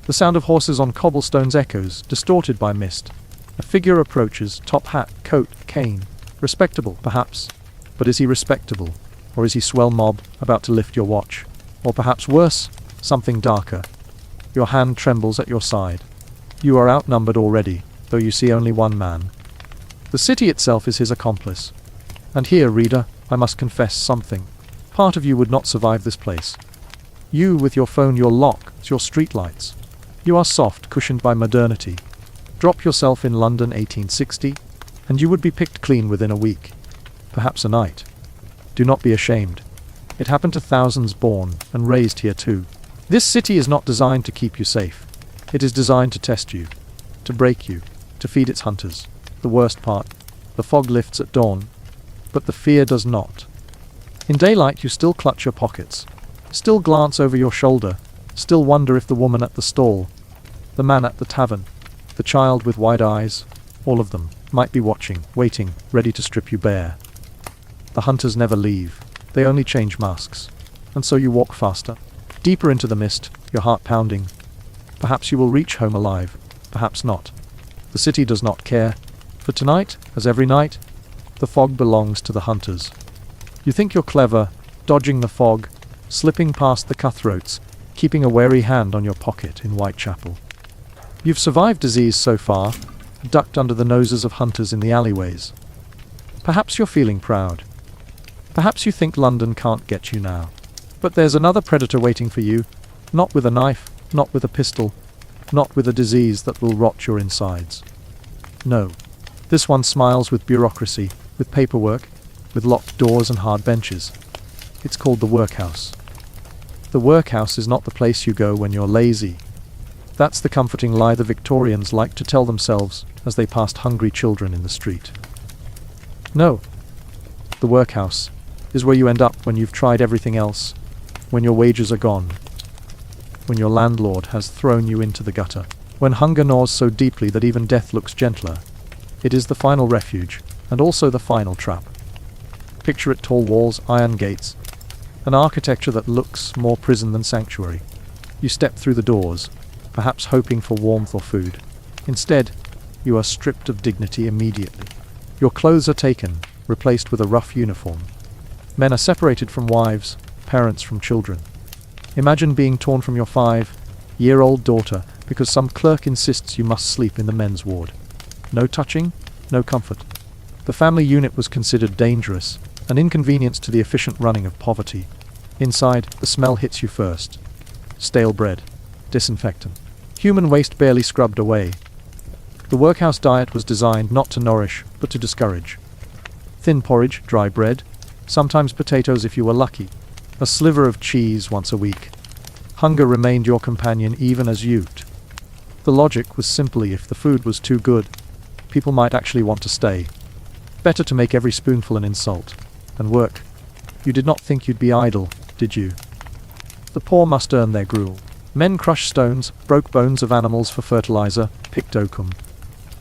The sound of horses on cobblestones echoes, distorted by mist. A figure approaches, top hat, coat, cane. Respectable, perhaps. But is he respectable? Or is he swell mob, about to lift your watch? Or perhaps worse, something darker. Your hand trembles at your side. You are outnumbered already, though you see only one man. The city itself is his accomplice. And here, reader, I must confess something. Part of you would not survive this place. You, with your phone, your lock, your streetlights. You are soft, cushioned by modernity. Drop yourself in London 1860, and you would be picked clean within a week. Perhaps a night. Do not be ashamed. It happened to thousands born and raised here too. This city is not designed to keep you safe. It is designed to test you, to break you, to feed its hunters. The worst part, the fog lifts at dawn, but the fear does not. In daylight you still clutch your pockets, still glance over your shoulder, still wonder if the woman at the stall, the man at the tavern, the child with wide eyes, all of them, might be watching, waiting, ready to strip you bare. The hunters never leave. They only change masks. And so you walk faster, deeper into the mist, your heart pounding. Perhaps you will reach home alive, perhaps not. The city does not care. For tonight, as every night, the fog belongs to the hunters. You think you're clever, dodging the fog, slipping past the cutthroats, keeping a wary hand on your pocket in Whitechapel. You've survived disease so far, ducked under the noses of hunters in the alleyways. Perhaps you're feeling proud. Perhaps you think London can't get you now. But there's another predator waiting for you, not with a knife, not with a pistol, not with a disease that will rot your insides. No, this one smiles with bureaucracy, with paperwork, with locked doors and hard benches. It's called the workhouse. The workhouse is not the place you go when you're lazy. That's the comforting lie the Victorians liked to tell themselves as they passed hungry children in the street. No, the workhouse is where you end up when you've tried everything else, when your wages are gone, when your landlord has thrown you into the gutter, when hunger gnaws so deeply that even death looks gentler. It is the final refuge, and also the final trap. Picture it: tall walls, iron gates, an architecture that looks more prison than sanctuary. You step through the doors, perhaps hoping for warmth or food. Instead, you are stripped of dignity immediately. Your clothes are taken, replaced with a rough uniform. Men are separated from wives, parents from children. Imagine being torn from your 5-year-old daughter because some clerk insists you must sleep in the men's ward. No touching, no comfort. The family unit was considered dangerous, an inconvenience to the efficient running of poverty. Inside, the smell hits you first. Stale bread, disinfectant, human waste barely scrubbed away. The workhouse diet was designed not to nourish, but to discourage. Thin porridge, dry bread, sometimes potatoes if you were lucky, a sliver of cheese once a week. Hunger remained your companion even as youth. The logic was simply, if the food was too good, people might actually want to stay. Better to make every spoonful an insult. And work. You did not think you'd be idle, did you? The poor must earn their gruel. Men crushed stones, broke bones of animals for fertilizer, picked oakum.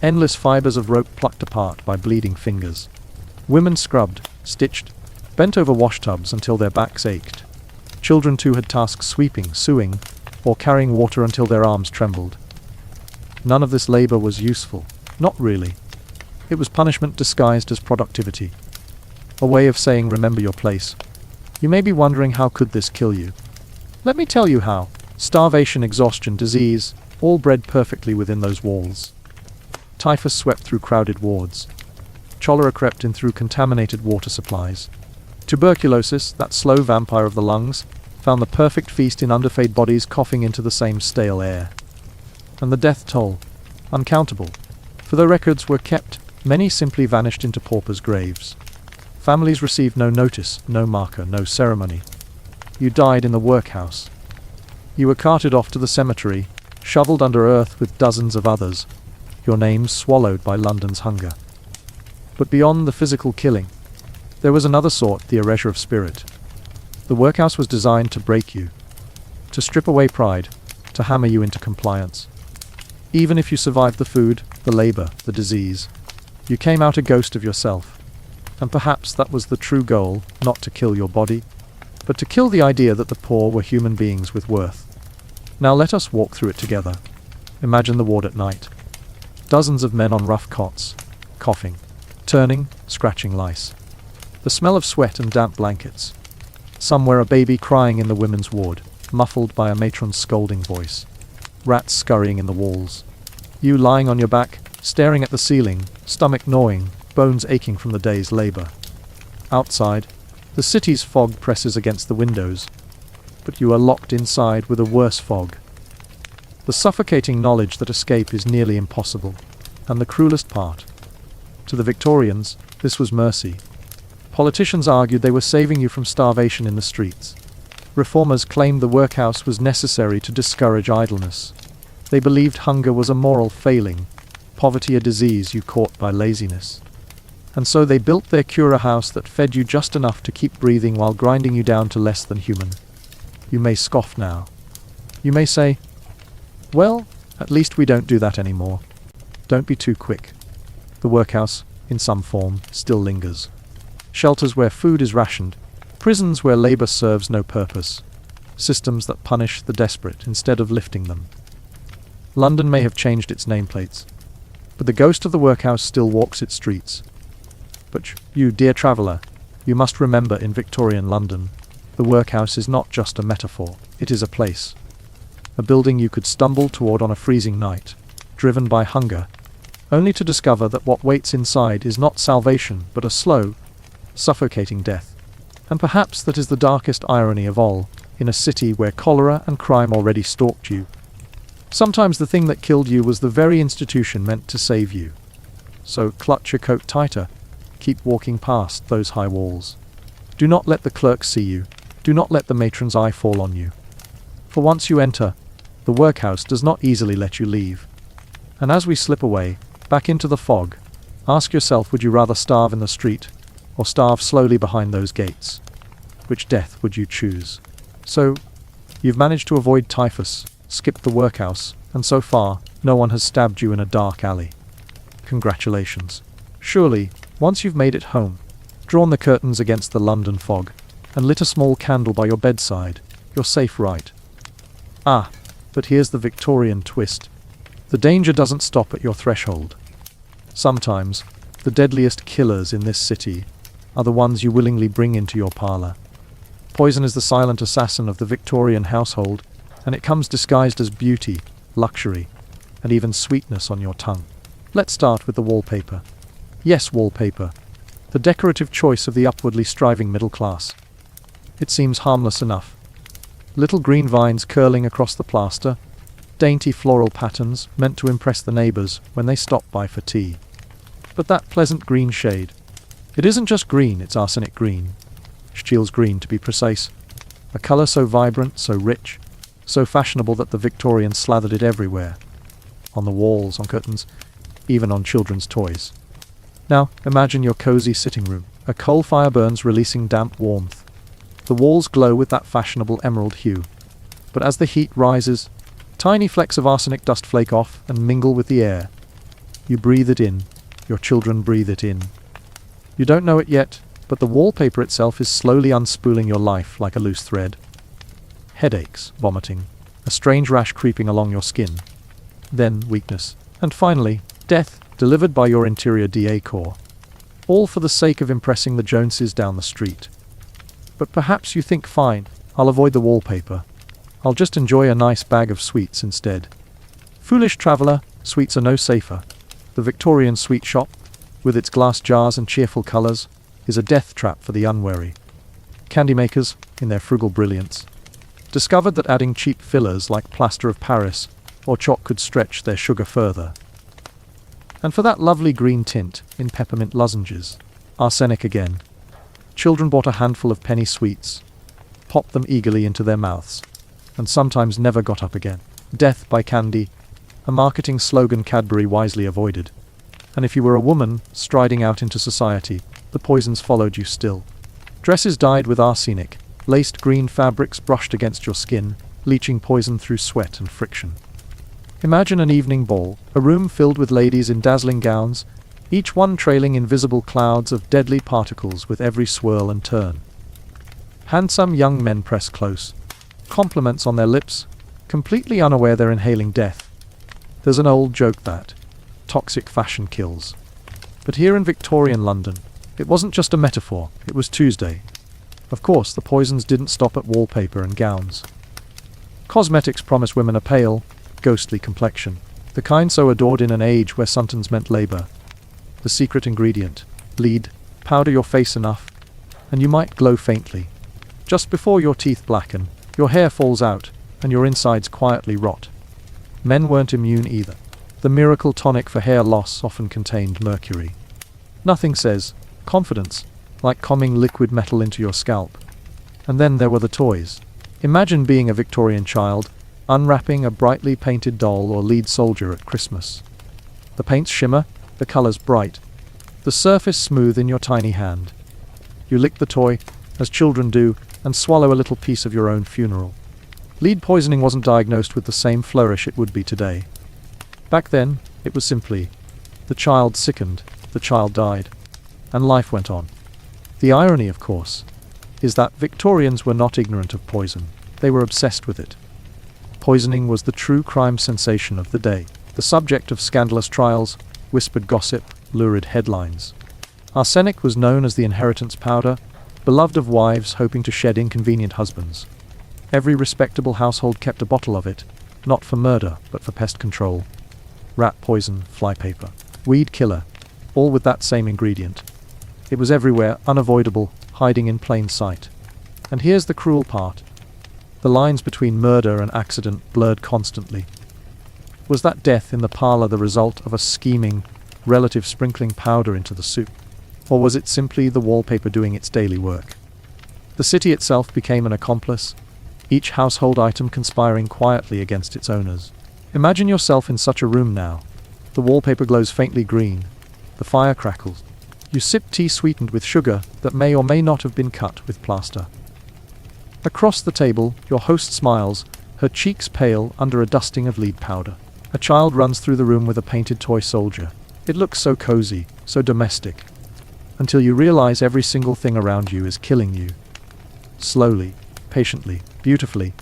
Endless fibers of rope plucked apart by bleeding fingers. Women scrubbed, stitched, bent over washtubs until their backs ached. Children too had tasks sweeping, sewing, or carrying water until their arms trembled. None of this labor was useful. Not really. It was punishment disguised as productivity. A way of saying remember your place. You may be wondering how could this kill you? Let me tell you how. Starvation, exhaustion, disease, all bred perfectly within those walls. Typhus swept through crowded wards. Cholera crept in through contaminated water supplies. Tuberculosis, that slow vampire of the lungs, found the perfect feast in underfed bodies coughing into the same stale air. And the death toll, uncountable. For though records were kept, many simply vanished into paupers' graves. Families received no notice, no marker, no ceremony. You died in the workhouse. You were carted off to the cemetery, shoveled under earth with dozens of others, your names swallowed by London's hunger. But beyond the physical killing, there was another sort, the erasure of spirit. The workhouse was designed to break you, to strip away pride, to hammer you into compliance. Even if you survived the food, the labor, the disease, you came out a ghost of yourself. And perhaps that was the true goal, not to kill your body, but to kill the idea that the poor were human beings with worth. Now let us walk through it together. Imagine the ward at night. Dozens of men on rough cots, coughing, turning, scratching lice. The smell of sweat and damp blankets. Somewhere a baby crying in the women's ward, muffled by a matron's scolding voice. Rats scurrying in the walls. You lying on your back, staring at the ceiling, stomach gnawing, bones aching from the day's labor. Outside, the city's fog presses against the windows, but you are locked inside with a worse fog. The suffocating knowledge that escape is nearly impossible, and the cruelest part. To the Victorians, this was mercy. Politicians argued they were saving you from starvation in the streets. Reformers claimed the workhouse was necessary to discourage idleness. They believed hunger was a moral failing, poverty a disease you caught by laziness. And so they built their cura house that fed you just enough to keep breathing while grinding you down to less than human. You may scoff now. You may say, well, at least we don't do that anymore. Don't be too quick. The workhouse, in some form, still lingers. Shelters where food is rationed, prisons where labor serves no purpose, systems that punish the desperate instead of lifting them. London may have changed its nameplates, but the ghost of the workhouse still walks its streets. But you, dear traveller, you must remember in Victorian London, the workhouse is not just a metaphor, it is a place. A building you could stumble toward on a freezing night, driven by hunger, only to discover that what waits inside is not salvation but a slow, suffocating death. And perhaps that is the darkest irony of all, in a city where cholera and crime already stalked you. Sometimes the thing that killed you was the very institution meant to save you. So clutch your coat tighter. Keep walking past those high walls. Do not let the clerks see you. Do not let the matron's eye fall on you. For once you enter, the workhouse does not easily let you leave. And as we slip away, back into the fog, ask yourself, would you rather starve in the street, or starve slowly behind those gates? Which death would you choose? So, you've managed to avoid typhus, skipped the workhouse, and so far, no one has stabbed you in a dark alley. Congratulations. Surely, once you've made it home, drawn the curtains against the London fog, and lit a small candle by your bedside, you're safe, right? Ah, but here's the Victorian twist. The danger doesn't stop at your threshold. Sometimes, the deadliest killers in this city are the ones you willingly bring into your parlour. Poison is the silent assassin of the Victorian household, and it comes disguised as beauty, luxury, and even sweetness on your tongue. Let's start with the wallpaper. Yes, wallpaper. The decorative choice of the upwardly striving middle class. It seems harmless enough. Little green vines curling across the plaster, dainty floral patterns meant to impress the neighbours when they stop by for tea. But that pleasant green shade. It isn't just green, it's arsenic green. Scheele's green, to be precise. A colour so vibrant, so rich, so fashionable that the Victorians slathered it everywhere. On the walls, on curtains, even on children's toys. Now, imagine your cozy sitting room. A coal fire burns, releasing damp warmth. The walls glow with that fashionable emerald hue. But as the heat rises, tiny flecks of arsenic dust flake off and mingle with the air. You breathe it in. Your children breathe it in. You don't know it yet, but the wallpaper itself is slowly unspooling your life like a loose thread. Headaches, vomiting, a strange rash creeping along your skin. Then weakness. And finally, death, delivered by your interior DA core. All for the sake of impressing the Joneses down the street. But perhaps you think, fine, I'll avoid the wallpaper. I'll just enjoy a nice bag of sweets instead. Foolish traveller, sweets are no safer. The Victorian sweet shop, with its glass jars and cheerful colours, is a death trap for the unwary. Candy makers, in their frugal brilliance, discovered that adding cheap fillers like plaster of Paris or chalk could stretch their sugar further. And for that lovely green tint in peppermint lozenges, arsenic again. Children bought a handful of penny sweets, popped them eagerly into their mouths, and sometimes never got up again. Death by candy, a marketing slogan Cadbury wisely avoided. And if you were a woman striding out into society, the poisons followed you still. Dresses dyed with arsenic, laced green fabrics brushed against your skin, leaching poison through sweat and friction. Imagine an evening ball, a room filled with ladies in dazzling gowns, each one trailing invisible clouds of deadly particles with every swirl and turn. Handsome young men press close, compliments on their lips, completely unaware they're inhaling death. There's an old joke that toxic fashion kills. But here in Victorian London, it wasn't just a metaphor, it was Tuesday. Of course, the poisons didn't stop at wallpaper and gowns. Cosmetics promise women a pale, ghostly complexion, the kind so adored in an age where suntans meant labour. The secret ingredient, lead, powder your face enough, and you might glow faintly. Just before your teeth blacken, your hair falls out, and your insides quietly rot. Men weren't immune either. The miracle tonic for hair loss often contained mercury. Nothing says confidence like combing liquid metal into your scalp. And then there were the toys. Imagine being a Victorian child, unwrapping a brightly painted doll or lead soldier at Christmas. The paints shimmer, the colours bright, the surface smooth in your tiny hand. You lick the toy, as children do, and swallow a little piece of your own funeral. Lead poisoning wasn't diagnosed with the same flourish it would be today. Back then, it was simply, the child sickened, the child died, and life went on. The irony, of course, is that Victorians were not ignorant of poison. They were obsessed with it. Poisoning was the true crime sensation of the day, the subject of scandalous trials, whispered gossip, lurid headlines. Arsenic was known as the inheritance powder, beloved of wives hoping to shed inconvenient husbands. Every respectable household kept a bottle of it, not for murder, but for pest control. Rat poison, flypaper, weed killer, all with that same ingredient. It was everywhere, unavoidable, hiding in plain sight. And here's the cruel part. The lines between murder and accident blurred constantly. Was that death in the parlour the result of a scheming relative sprinkling powder into the soup? Or was it simply the wallpaper doing its daily work? The city itself became an accomplice, each household item conspiring quietly against its owners. Imagine yourself in such a room now. The wallpaper glows faintly green. The fire crackles. You sip tea sweetened with sugar that may or may not have been cut with plaster. Across the table, your host smiles, her cheeks pale under a dusting of lead powder. A child runs through the room with a painted toy soldier. It looks so cozy, so domestic. Until you realize every single thing around you is killing you. Slowly, patiently, beautifully.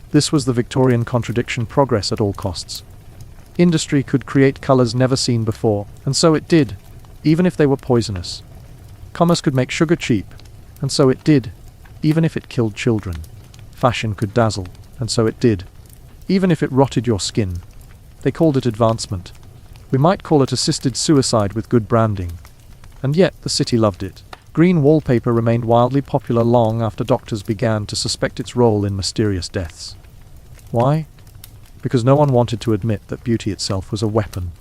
This was the Victorian contradiction: progress at all costs. Industry could create colours never seen before, and so it did, even if they were poisonous. Commerce could make sugar cheap, and so it did, even if it killed children. Fashion could dazzle, and so it did, even if it rotted your skin. They called it advancement. We might call it assisted suicide with good branding. And yet the city loved it. Green wallpaper remained wildly popular long after doctors began to suspect its role in mysterious deaths. Why? Because no one wanted to admit that beauty itself was a weapon.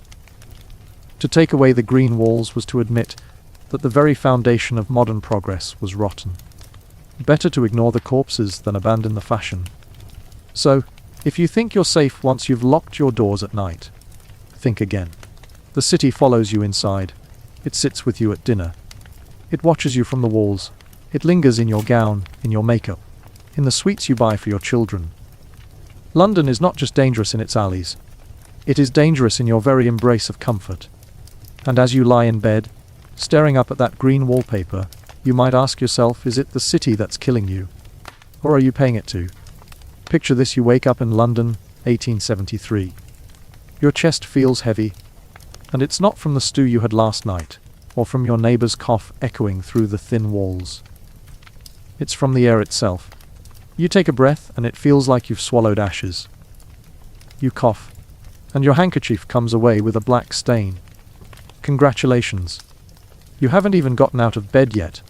To take away the green walls was to admit that the very foundation of modern progress was rotten. Better to ignore the corpses than abandon the fashion. So, if you think you're safe once you've locked your doors at night, think again. The city follows you inside. It sits with you at dinner. It watches you from the walls. It lingers in your gown, in your makeup, in the sweets you buy for your children. London is not just dangerous in its alleys. It is dangerous in your very embrace of comfort. And as you lie in bed, staring up at that green wallpaper, you might ask yourself, is it the city that's killing you? Or are you paying it to? Picture this: you wake up in London, 1873. Your chest feels heavy, and it's not from the stew you had last night, or from your neighbor's cough echoing through the thin walls. It's from the air itself. You take a breath, and it feels like you've swallowed ashes. You cough, and your handkerchief comes away with a black stain. Congratulations. You haven't even gotten out of bed yet,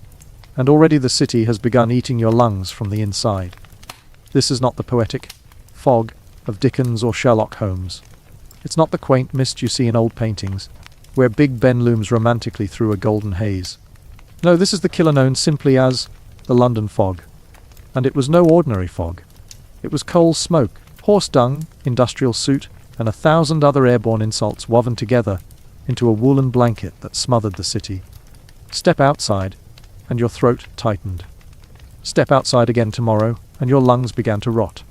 and already the city has begun eating your lungs from the inside. This is not the poetic fog of Dickens or Sherlock Holmes. It's not the quaint mist you see in old paintings, where Big Ben looms romantically through a golden haze. No, this is the killer known simply as the London fog. And it was no ordinary fog. It was coal smoke, horse dung, industrial soot, and 1,000 other airborne insults woven together into a woolen blanket that smothered the city. Step outside, and your throat tightened. Step outside again tomorrow, and your lungs began to rot.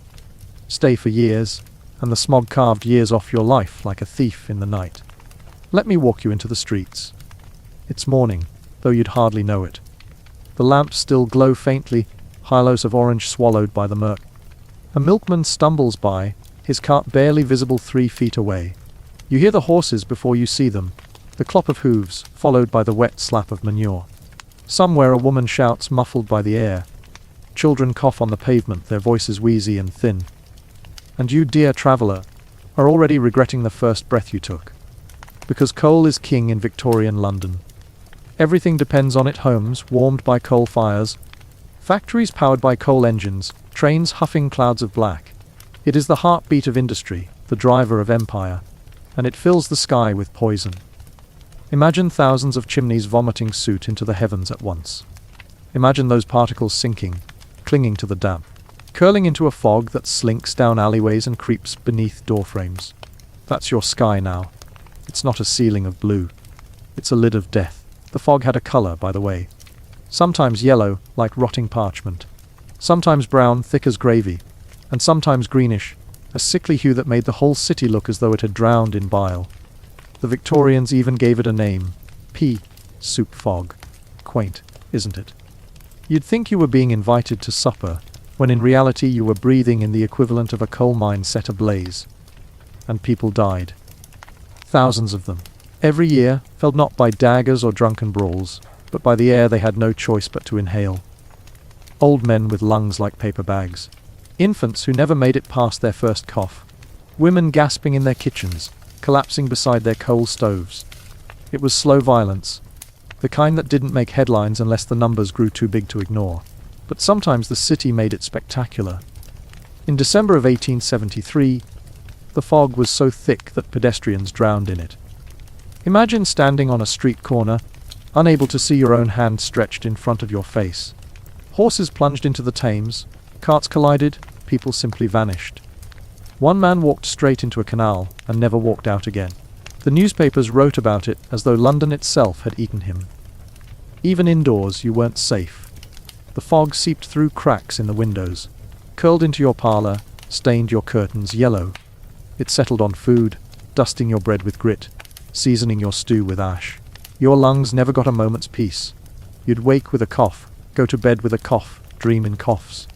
Stay for years, and the smog carved years off your life like a thief in the night. Let me walk you into the streets. It's morning, though you'd hardly know it. The lamps still glow faintly, hilos of orange swallowed by the murk. A milkman stumbles by, his cart barely visible 3 feet away. You hear the horses before you see them, the clop of hooves, followed by the wet slap of manure. Somewhere a woman shouts, muffled by the air. Children cough on the pavement, their voices wheezy and thin. And you, dear traveller, are already regretting the first breath you took. Because coal is king in Victorian London. Everything depends on it: homes warmed by coal fires, factories powered by coal engines, trains huffing clouds of black. It is the heartbeat of industry, the driver of empire, and it fills the sky with poison. Imagine thousands of chimneys vomiting soot into the heavens at once. Imagine those particles sinking, clinging to the damp, curling into a fog that slinks down alleyways and creeps beneath doorframes. That's your sky now. It's not a ceiling of blue. It's a lid of death. The fog had a color, by the way. Sometimes yellow, like rotting parchment. Sometimes brown, thick as gravy. And sometimes greenish, a sickly hue that made the whole city look as though it had drowned in bile. The Victorians even gave it a name. Pea soup fog. Quaint, isn't it? You'd think you were being invited to supper, when in reality you were breathing in the equivalent of a coal mine set ablaze. And people died. Thousands of them. Every year, felled not by daggers or drunken brawls, but by the air they had no choice but to inhale. Old men with lungs like paper bags. Infants who never made it past their first cough. Women gasping in their kitchens, collapsing beside their coal stoves. It was slow violence, the kind that didn't make headlines unless the numbers grew too big to ignore. But sometimes the city made it spectacular. In December of 1873, the fog was so thick that pedestrians drowned in it. Imagine standing on a street corner, unable to see your own hand stretched in front of your face. Horses plunged into the Thames, carts collided, people simply vanished. One man walked straight into a canal and never walked out again. The newspapers wrote about it as though London itself had eaten him. Even indoors, you weren't safe. The fog seeped through cracks in the windows, curled into your parlour, stained your curtains yellow. It settled on food, dusting your bread with grit, seasoning your stew with ash. Your lungs never got a moment's peace. You'd wake with a cough, go to bed with a cough, dream in coughs.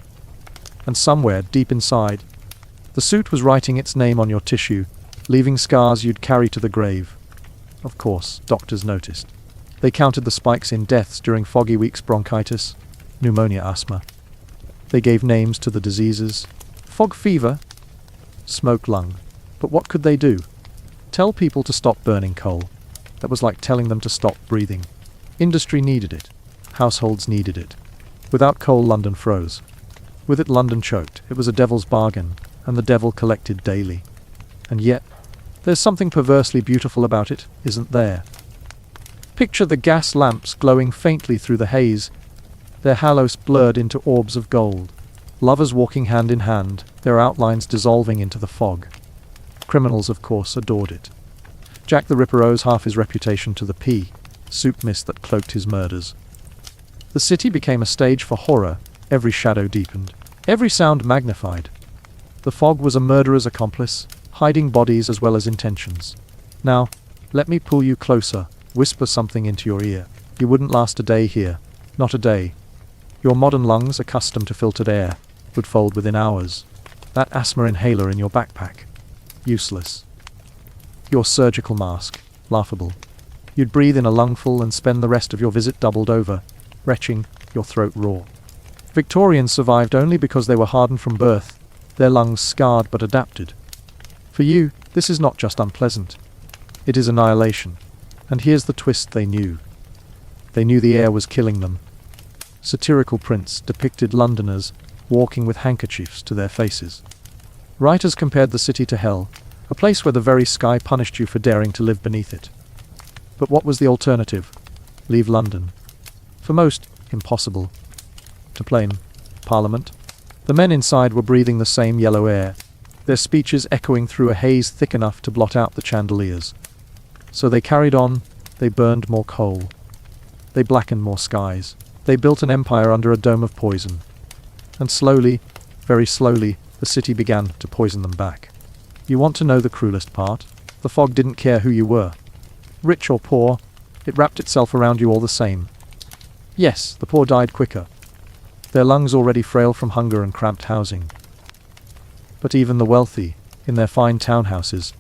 And somewhere, deep inside, the soot was writing its name on your tissue, leaving scars you'd carry to the grave. Of course, doctors noticed. They counted the spikes in deaths during foggy weeks: bronchitis, pneumonia, asthma. They gave names to the diseases: fog fever, smoke lung. But what could they do? Tell people to stop burning coal. That was like telling them to stop breathing. Industry needed it. Households needed it. Without coal, London froze. With it, London choked. It was a devil's bargain, and the devil collected daily. And yet, there's something perversely beautiful about it, isn't there? Picture the gas lamps glowing faintly through the haze, their halos blurred into orbs of gold. Lovers walking hand in hand, their outlines dissolving into the fog. Criminals, of course, adored it. Jack the Ripper owes half his reputation to the pea. soup mist that cloaked his murders. The city became a stage for horror, every shadow deepened, every sound magnified. The fog was a murderer's accomplice, hiding bodies as well as intentions. Now, let me pull you closer, whisper something into your ear. You wouldn't last a day here, not a day. Your modern lungs, accustomed to filtered air, would fold within hours. That asthma inhaler in your backpack, useless. Your surgical mask, laughable. You'd breathe in a lungful and spend the rest of your visit doubled over, retching, your throat raw. Victorians survived only because they were hardened from birth, their lungs scarred but adapted. For you, this is not just unpleasant. It is annihilation. And here's the twist they knew. They knew the air was killing them. Satirical prints depicted Londoners walking with handkerchiefs to their faces. Writers compared the city to hell, a place where the very sky punished you for daring to live beneath it. But what was the alternative? Leave London. For most, impossible. To blame Parliament. The men inside were breathing the same yellow air, their speeches echoing through a haze thick enough to blot out the chandeliers. So they carried on, they burned more coal. They blackened more skies. They built an empire under a dome of poison. And slowly, very slowly, the city began to poison them back. You want to know the cruelest part? The fog didn't care who you were. Rich or poor, it wrapped itself around you all the same. Yes, the poor died quicker, their lungs already frail from hunger and cramped housing. But even the wealthy, in their fine townhouses,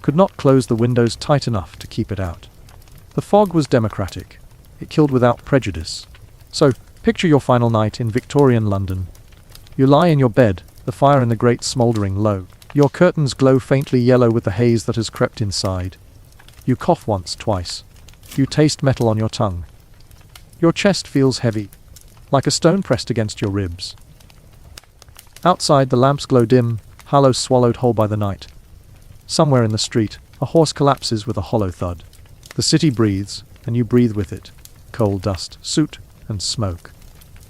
could not close the windows tight enough to keep it out. The fog was democratic. It killed without prejudice. So, picture your final night in Victorian London. You lie in your bed, the fire in the grate smouldering low. Your curtains glow faintly yellow with the haze that has crept inside. You cough once, twice. You taste metal on your tongue. Your chest feels heavy, like a stone pressed against your ribs. Outside, the lamps glow dim, hollow swallowed whole by the night. Somewhere in the street, a horse collapses with a hollow thud. The city breathes, and you breathe with it. Coal dust, soot, and smoke.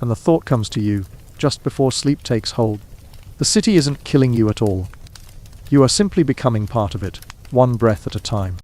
And the thought comes to you, just before sleep takes hold. The city isn't killing you at all. You are simply becoming part of it, one breath at a time.